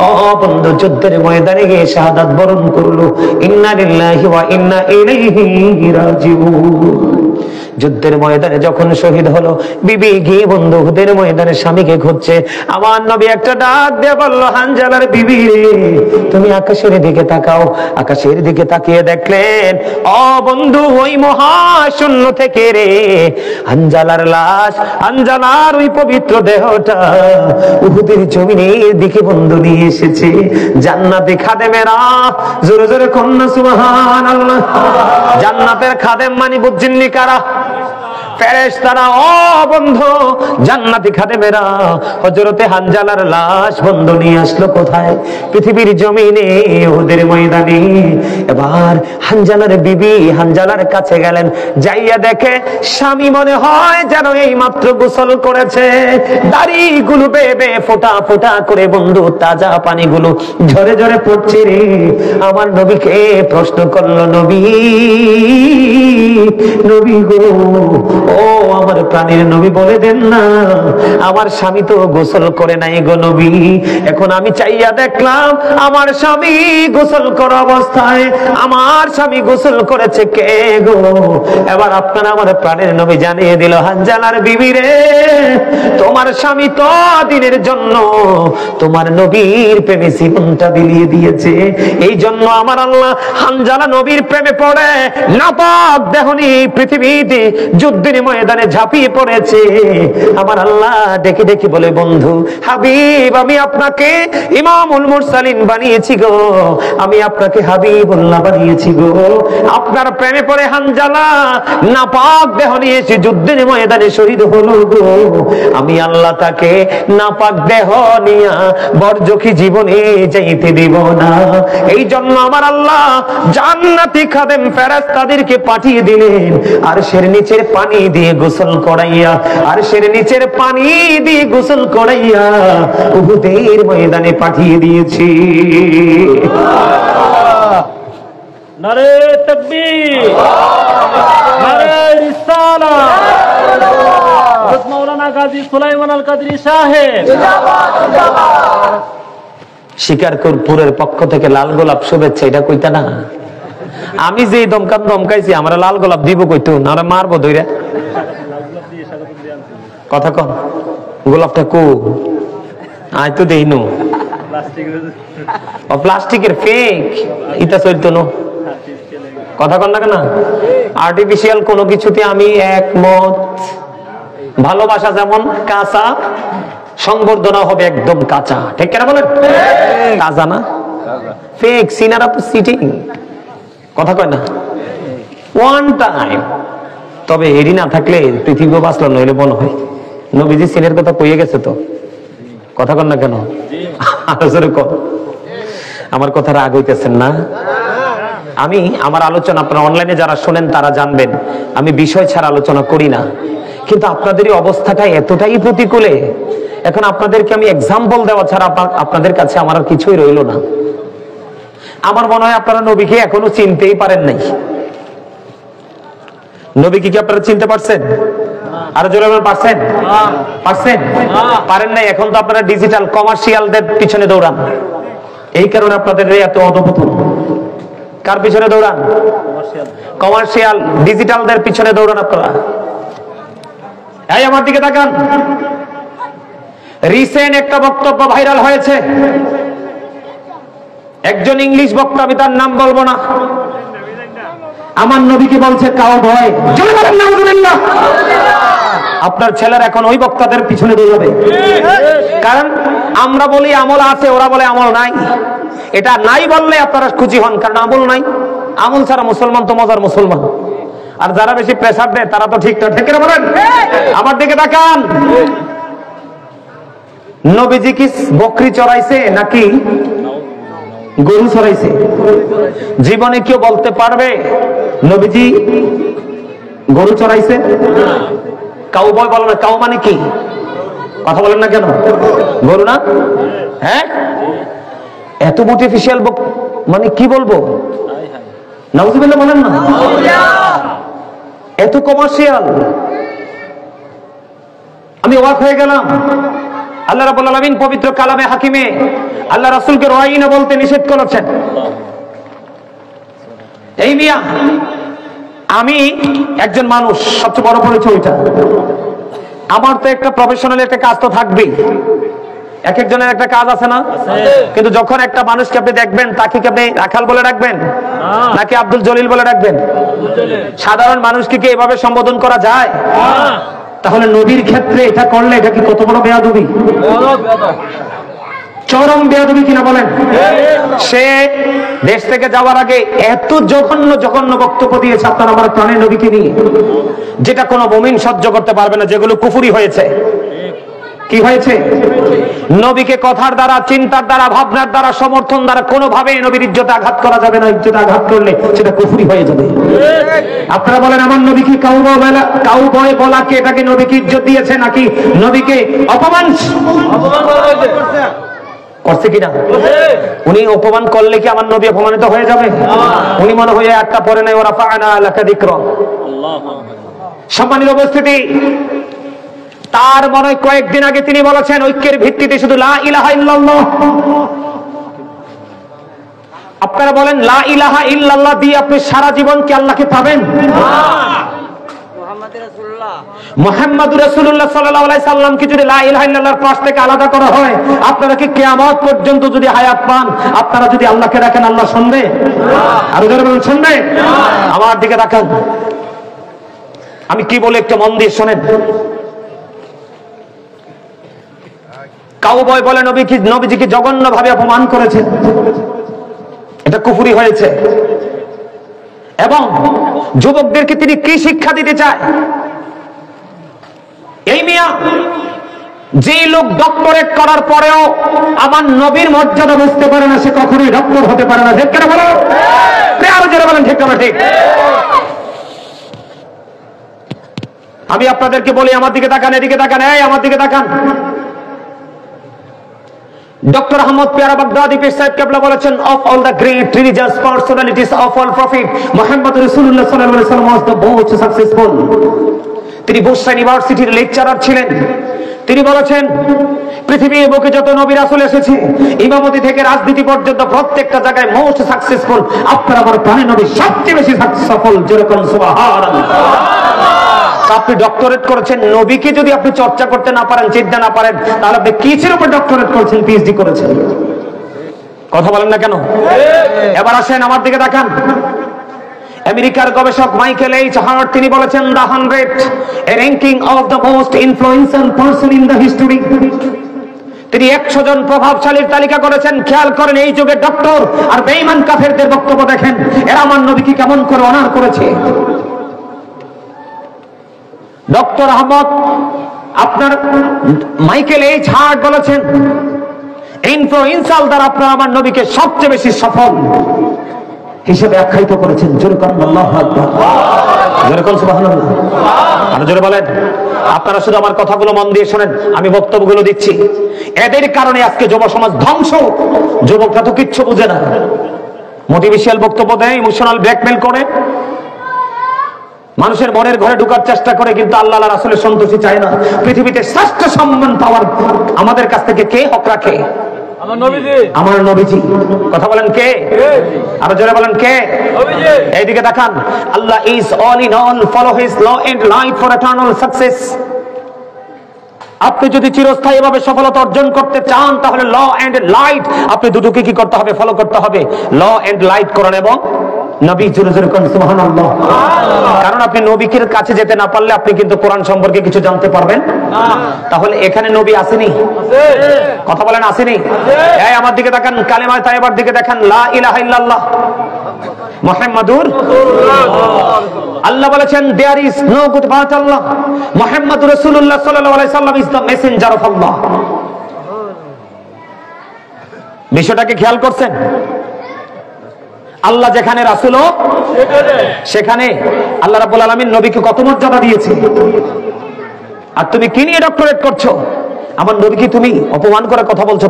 ও বন্ধু, যুদ্ধের ময়দানে গিয়ে শাহাদাত বরণ করলো। ইন্না লিল্লাহি ওয়া ইন্না ইলাইহি রাজিউন। যুদ্ধের ময়দানে যখন শহীদ হলো, বিবি গিয়ে বন্ধু উহুদের ময়দানে স্বামীকে খুঁজছে। আমার নবী একটা ডাক দিয়ে বলল, হানজালার বিবি রে, তুমি আকাশের দিকে তাকাও। আকাশের দিকে তাকিয়ে দেখলেন, ও বন্ধু, ওই মহাশূন্য থেকে রে হানজালার লাশ, হানজালার ওই পবিত্র দেহটা উহুদের জমিনের দিকে বন্ধু নিয়ে এসেছে জান্নাতি খাদেমেরা। জোরে জোরে কন্যা সুবহানাল্লাহ। জান্নাতের খাদেম মানে বুঝছেননি কারা? ফেরেশতারা। ও বন্ধু, জান্নাতি খাদেমেরা হযরতে হানজালার লাশ বন্ধু নিয়ে আসলো কোথায়? পৃথিবীর জমিনে, উহুদের ময়দানে। এবার হানজালার বিবি হানজালার কাছে গেলেন। যাইয়া দেখে স্বামী মনে হয় যেন এই মাত্র গোসল করেছে। দাড়িগুলো বেয়ে বেয়ে ফোঁটা ফোঁটা করে বন্ধু তাজা পানিগুলো ঝরে ঝরে পড়ছে রে। আমার নবীকে প্রশ্ন করলো, নবী, নবী গো, ও আমার প্রাণের নবী, বলে দেন না, আমার স্বামী তো গোসল করে নাই গো নবী। এখন আমি চাইয়া দেখলাম আমার স্বামী গোসল করা অবস্থায়, আমার স্বামী গোসল করেছে কে গো? এবার আপনার আমার প্রাণের নবী জানিয়ে দিল, হানজালার বিবি রে, তোমার স্বামী তো দিনের জন্য তোমার নবীর প্রেমে জীবনটা বিলিয়ে দিয়েছে। এই জন্য আমার আল্লাহ হানজালা নবীর প্রেমে পড়ে নাপাক দেহ নিয়ে পৃথিবীতে যুদ্ধের ময়দানে ঝাঁপিয়ে পড়েছে। আমার আল্লাহ ডেকে ডেকে বলে, বন্ধু হাবিব, আমি আপনাকে ইমামুল মুরসালিন বানিয়েছি গো, আমি আপনাকে হাবিবুল্লাহ বানিয়েছি গো। আপনার প্রেমে পড়ে হানজালা নাপাক দেহ নিয়ে এসে যুদ্ধের ময়দানে শহীদ হলো গো। আমি আল্লাহ তাকে নাপাক দেহ নিয়া বরজখী জীবনে যাইতে দিব না। এই জন্য আমার আল্লাহ জান্নাতি খাদেম ফেরেশতাদেরকে পাঠিয়ে দিলেন আরশের নিচের পানি দিয়ে গোসল করাইয়া, আরশের নিচের পানি দিয়ে গোসল করাইয়া উহুদের ময়দানে পাঠিয়ে দিয়েছি।
নারে তাকবীর, নারে রিসালাত। হযরত মাওলানা গাজী সুলাইমান আল কাদরী সাহেব
শিকারপুরের পক্ষ থেকে লাল গোলাপ শুভেচ্ছা, এটা কইতা না? আমি যে দমকাইছি, আমরা লাল গোলাপ দিব কইতো না, আমরা মারবো ধইরা। কথা কন, গোলাপটা কো আয় তো দেইনো, প্লাস্টিকের ফেক, ইটা চলতো না। কথা কন না কেন? আর্টিফিশিয়াল কোনো কিছুতে আমি একমত। ভালোবাসা যেমন কাঁচা, সংবর্ধনা হবে একদম কাঁচা, ঠিক কেনা বলেন? কাঁচা না, ফেক, সিনারা তো সিটিং। কথা কয় না? One time. তবে এরই না থাকলে পৃথিবী বাঁচল নইলে মনে হয় নবীজি সিনের কথা কইয়ে গেছে। তো কথা কন না কেন? আলোচনা কর, আমার কথা রাগ হইতেছেন না? আমি আমার আলোচনা আপনারা অনলাইনে যারা শোনেন তারা জানবেন আমি বিষয় ছাড়া আলোচনা করি না, কিন্তু আপনাদের এই অবস্থাটা এতটাই প্রতিকূলে, এখন আপনাদেরকে আমি এক্সাম্পল দেওয়া ছাড়া আপনাদের কাছে আমার আর কিছুই রইল না। আমার মনে হয় আপনারা নবীকে এখনো চিনতেই পারেন নাই। নবীকে কি আপনারা চিনতে পারছেন? আরো জোরে বলেন, পারছেন? পারছেন? পারেন নাই। এখন তো আপনারা ডিজিটাল কমার্শিয়ালদের পিছনে দৌড়ান, এই কারণে আপনাদের এত অধপতন। কার পিছনে দৌড়ান? কমার্শিয়াল ডিজিটালদের পিছনে দৌড়ান আপনারা। এই আমার দিকে তাকান, রিসেন্ট একটা বক্তব্য ভাইরাল হয়েছে। একজন ইংলিশ বক্তা, আমি তার নাম বলবো না, আমার নবীকে বলছে কাউ ভয়। আপনার ছেলেরা এখন ওই বক্তাদের পিছনে দৌড়াবে, কারণ আমরা বলি আমল আছে, ওরা বলে আমল নাই। এটা নাই বললে আপনারা খুশি হন, কারণ আমল নাই। আমল ছাড়া মুসলমান তো মজার মুসলমান। আর যারা বেশি প্রেসার দেয় তারা তো ঠিকঠাক ঠিক করে বলেন। আমার দিকে তাকান, নবীজি কি বকরি চড়াইছে নাকি গরু চড়াইছে? জীবনে কেউ বলতে পারবে নবীজি গরু চড়াইছে? কাউ বয় বলো না, কাউ মানে কি? কথা বলেন না কেন? গরু না? হ্যাঁ, এত মোটিফিশিয়াল মানে কি বলবো, নাউজুবিল্লাহ বলেন না, এত কমার্শিয়াল। আমি অবাক হয়ে গেলাম। আল্লাহ রাব্বুল আলামিন পবিত্র কালামে হাকিমে আল্লাহ রাসূলকে রাইনা বলতে নিষেধ করেছেন। এই মিয়া, আমি একজন মানুষ, সবচেয়ে বড় পরিচয় ওইটা। আমার তো একটা প্রফেশনাল একটা কাজ তো থাকবেই, এক একজনের একটা কাজ আছে না? কিন্তু যখন একটা মানুষকে আপনি দেখবেন, তাকে কি আপনি রাখাল বলে রাখবেন নাকি আব্দুল জলিল বলে রাখবেন? সাধারণ মানুষকে কি এভাবে সম্বোধন করা যায়? তাহলে নবীর ক্ষেত্রে এটা করলে এটা কি কত বড় বেয়াদবি, চরম বেয়াদবি কিনা বলেন? সে দেশ থেকে যাওয়ার আগে এত জঘন্য জঘন্য বক্তব্য দিয়েছে আপনার আমার প্রাণের নবীকে নিয়ে, যেটা কোনো মুমিন সহ্য করতে পারবে না, যেগুলো কুফরি হয়েছে। কি হয়েছে? নবীকে কথার দ্বারা, চিন্তার দ্বারা, ভাবনার দ্বারা, সমর্থন দ্বারা কোনোভাবে নবীর ইজ্জতে আঘাত করা যাবে না। ইজ্জতে আঘাত করলে সেটা কুফরি হয়ে যাবে। আপনারা বলেন আমার নবীকে কাউ বয় বলাকে এটাকে নবীকে ইজ্জত দিয়েছে নাকি নবীকে অপমান করছে কিনা? উনি অপমান করলে কি আমার নবী অপমানিত হয়ে যাবে? উনি মনে হয় একটা পরে নাই, ওরা ফাআনা লাকা যিকরা। সম্মানিত উপস্থিতি, তার মনে হয় কয়েকদিন আগে তিনি বলেছেন ঐক্যের ভিত্তিতে শুধু লা ইলাহা ইল্লাল্লাহ। আপনারা বলেন লা ইলাহা ইল্লাল্লাহ দিয়ে আপনি সারা জীবন কি আল্লাহকে পাবেন? মুহাম্মাদুর রাসূলুল্লাহ সাল্লাল্লাহু আলাইহি সাল্লাম কি যদি লা ইলাহা ইল্লাল্লাহর পাশ থেকে আলাদা করা হয়, আপনারা কি কিয়ামত পর্যন্ত যদি হায়াত পান, আপনারা যদি আল্লাহকে রাখেন, আল্লাহ শুনবে? আর যারা বলেন শুনবে, আমার দিকে তাকান। আমি কি বলে একটু মন দিয়ে শোনেন। কাউবয় বলে নবীজিকে জঘন্য ভাবে অপমান করেছে, এটা কুফরি হয়েছে। এবং যুবকদেরকে তিনি কি শিক্ষা দিতে চায়? এই মিয়া, যে লোক ডক্টরেট করার পরেও আমার নবীর মর্যাদা বুঝতে পারে না, সে কখনোই ডক্টর হতে পারে না। ঠিক কেন বলো? আরো যারা বলেন ঠিক না ঠিক? আমি আপনাদেরকে বলি, আমার দিকে তাকান, এদিকে তাকান, এই আমার দিকে তাকান। ডক্টর আহমদ পিয়ারা বাগদাদি পীর সাহেব কেবলা বলেছেন, of all the great religious personalities of all prophet, Muhammad রাসূলুল্লাহ সাল্লাল্লাহু আলাইহি ওয়াসাল্লাম was the most successful. তিনি বুশরা ইউনিভার্সিটির লেকচারার ছিলেন। তিনি বলেছেন, পৃথিবীর বুকে যত নবী রাসূল এসেছে, ইমামতি থেকে রাজনীতি পর্যন্ত প্রত্যেকটা জায়গায় মোস্ট সাকসেসফুল আপনার আমার প্রাণের নবী সবচেয়ে বেশি সফল। যেরকম সুবহানাল্লাহ। আপনি ডক্টরেট করেছেন, নবীকে যদি আপনি চর্চা করতে না পারেন, চিন্তা না পারেন, তাহলে আপনি কিসের উপর ডক্টরেট করেছেন, পিএইচডি করেছেন? কথা বলেন না কেন? এবার আসেন আমার দিকে তাকান। আমেরিকার গবেষক মাইকেল এইচ হার্ট তিনি বলেছেন, the 100 a ranking of the most influential person in the history. তিনি 100 জন প্রভাবশালীর তালিকা করেছেন। খেয়াল করেন এই যুগে ডক্টর আর বেঈমান কাফেরদের বক্তব্য দেখেন, এরা আমার নবীকে কেমন করে অনার করেছে। ডক্টর আহমদ আপনার মাইকেল এইচ হার্ট বলেছেন, ইনফ্লুয়েন্সাল দ্বারা আপনারা আমার নবীকে সবচেয়ে বেশি সফল হিসেবে আখ্যায়িত করেছেন। জোরে বলেন আল্লাহু আকবার, জোরে বলেন সুবহানাল্লাহ। আর জোরে বলেন। আপনারা শুধু আমার কথাগুলো মন দিয়ে শোনেন, আমি বক্তব্যগুলো দিচ্ছি। এদের কারণে আজকে যুব সমাজ ধ্বংস। যুবকরা তো কিচ্ছু বুঝে না, মোটিভেশনাল বক্তব্য দেয়, ইমোশনাল ব্ল্যাকমেল করে, মানুষের মনের ঘরে ঢোকার চেষ্টা করে, কিন্তু আল্লাহ রাসূলের সন্তুষ্টি চায় না। পৃথিবীতে শ্রেষ্ঠ সম্মান পাওয়ার আমাদের কাছ থেকে কে হক রাখে? আমার নবীজি। কথা বলেন কে? আরো জোরে বলেন কে? এইদিকে দেখান। Allah is all in all, follow his law and light for eternal success. আপনি যদি চিরস্থায়ীভাবে সফলতা অর্জন করতে চান, তাহলে ল এন্ড লাইট, আপনি দুটোকে কি করতে হবে? ফলো করতে হবে। ল এন্ড লাইট করেন এবং নবী, জোরে জোরে কোন সুবহানাল্লাহ। কারণ আপনি নবীর কাছে যেতে না পারলে আপনি কিন্তু কোরআন সম্পর্কে কিছু জানতে পারবেন না। তাহলে এখানে নবী আসেনি? কথা বলেন আসেনি? এই আমার দিকে তাকান, কালেমা তাইয়্যিবার দিকে দেখেন, লা ইলাহা ইল্লাল্লাহ মুহাম্মাদুর রাসূলুল্লাহ। আল্লাহ বলেছেন there is no God but Allah, মুহাম্মাদুর রাসূলুল্লাহ সাল্লাল্লাহু আলাইহি সাল্লাম is the messenger of Allah. বিষয়টাকে খেয়াল করছেন? আল্লাহ যেখানে রাসূল সেখানে আল্লাহ রাব্বুল আলামিন নবীকে কত মর্যাদা দিয়েছে। আর তুমি কি নিয়ে ডক্টরেট করছো? আমার নবীকে তুমি অপমান করে কথা বলছো।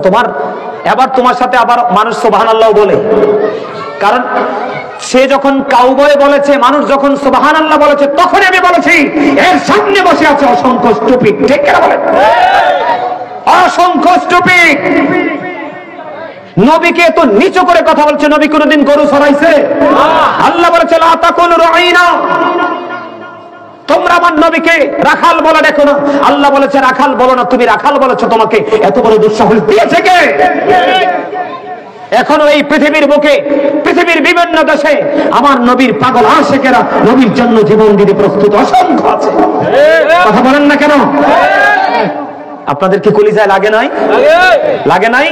এবার তোমার সাথে আবার মানুষ সুবহানাল্লাহ বলে, কারণ সে যখন কাউবয় বলেছে, মানুষ যখন সুবহানাল্লাহ বলেছে, তখন আমি বলেছি এর সামনে বসে আছে অসংখ্য স্টুপিড। ঠিক কিনা বলেন? অসংখ্য স্টুপিড। নবীকে এত নিচু করে কথা বলছে। নবী কোনদিন গরু চড়াইছে? আল্লাহ বলেছে লা তাকুলু রাঈনা, তোমরা আমার নবীকে রাখাল বলে দেখো না। আল্লাহ বলেছে রাখাল বলো না, তুমি রাখাল বলেছো। তোমাকে এত বড় দুঃসাহস দিয়েছে কে? এখনো এই পৃথিবীর বুকে, পৃথিবীর বিভিন্ন দেশে আমার নবীর পাগল আশিকেরা নবীর জন্য জীবন দিতে প্রস্তুত অসংখ্য আছে। কথা বলেন না কেন? আপনাদের কি কলিজায় লাগে নাই? লাগে নাই?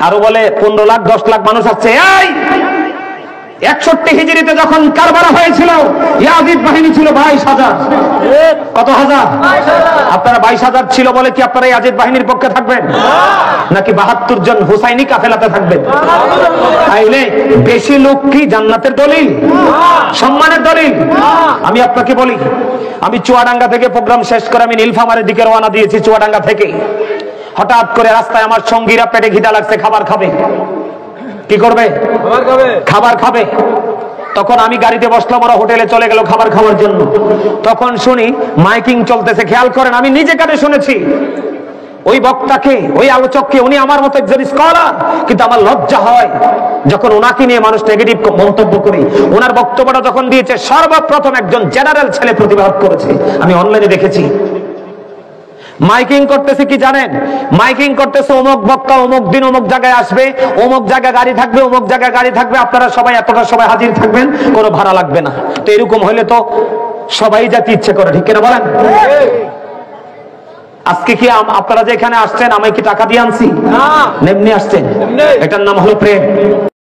আরো বলে 15 লাখ 10 লাখ মানুষ আছে। এই 61 হিজরিতে যখন কারবালা হয়েছিল, ইয়াজিদ বাহিনী ছিল 22,000। কত হাজার? আপনারা 22,000 ছিল বলে কি আপনারা ইয়াজিদ বাহিনীর পক্ষে থাকবেন? নাকি 72 জন হুসাইনি কাফেলাতে থাকবেন? তাইলে বেশি লোক কি জান্নাতের দলিল, সম্মানের দলিল? আমি আপনাকে বলি, আমি চুয়াডাঙ্গা থেকে প্রোগ্রাম শেষ করে আমি নীলফামারীর দিকে রওনা দিয়েছি। চুয়াডাঙ্গা থেকে হঠাৎ করে রাস্তায় আমার সঙ্গীরা পেটে খিদা লাগছে, খাবার খাবে। কি করবে? খাবার খাবে। তখন আমি গাড়িতে বসলাম, ওরা হোটেলে চলে গেল খাবার খাওয়ার জন্য। তখন শুনি মাইকিং চলতেছে। খেয়াল করেন, আমি নিজে কানে শুনেছি। ওই বক্তাকে, ওই আলোচককে, উনি আমার মতো একজন স্কলার, কিন্তু আমার লজ্জা হয় যখন ওনাকে নিয়ে মানুষ নেগেটিভ মন্তব্য করে। ওনার বক্তব্যটা যখন দিয়েছে, সর্বপ্রথম একজন জেনারেল ছেলে প্রতিবাদ করেছে, আমি অনলাইনে দেখেছি। মাইকিং করতেছে কি জানেন? মাইকিং করতেছে অমুক বক্তা অমুক দিন অমুক জায়গায় আসবে, অমুক জায়গায় গাড়ি থাকবে, অমুক জায়গায় গাড়ি থাকবে, আপনারা সবাই এতটা সবাই হাজির থাকবেন, কোনো ভাড়া লাগবে না। তো এরকম হইলে তো সবাই যেতে ইচ্ছে করে। ঠিক কিনা বলেন? আজকে কি আপনারা যে এখানে আসছেন, আমি কি টাকা দিয়ে আনছি? এমনি আসছেন। এটার নাম হলো প্রেম।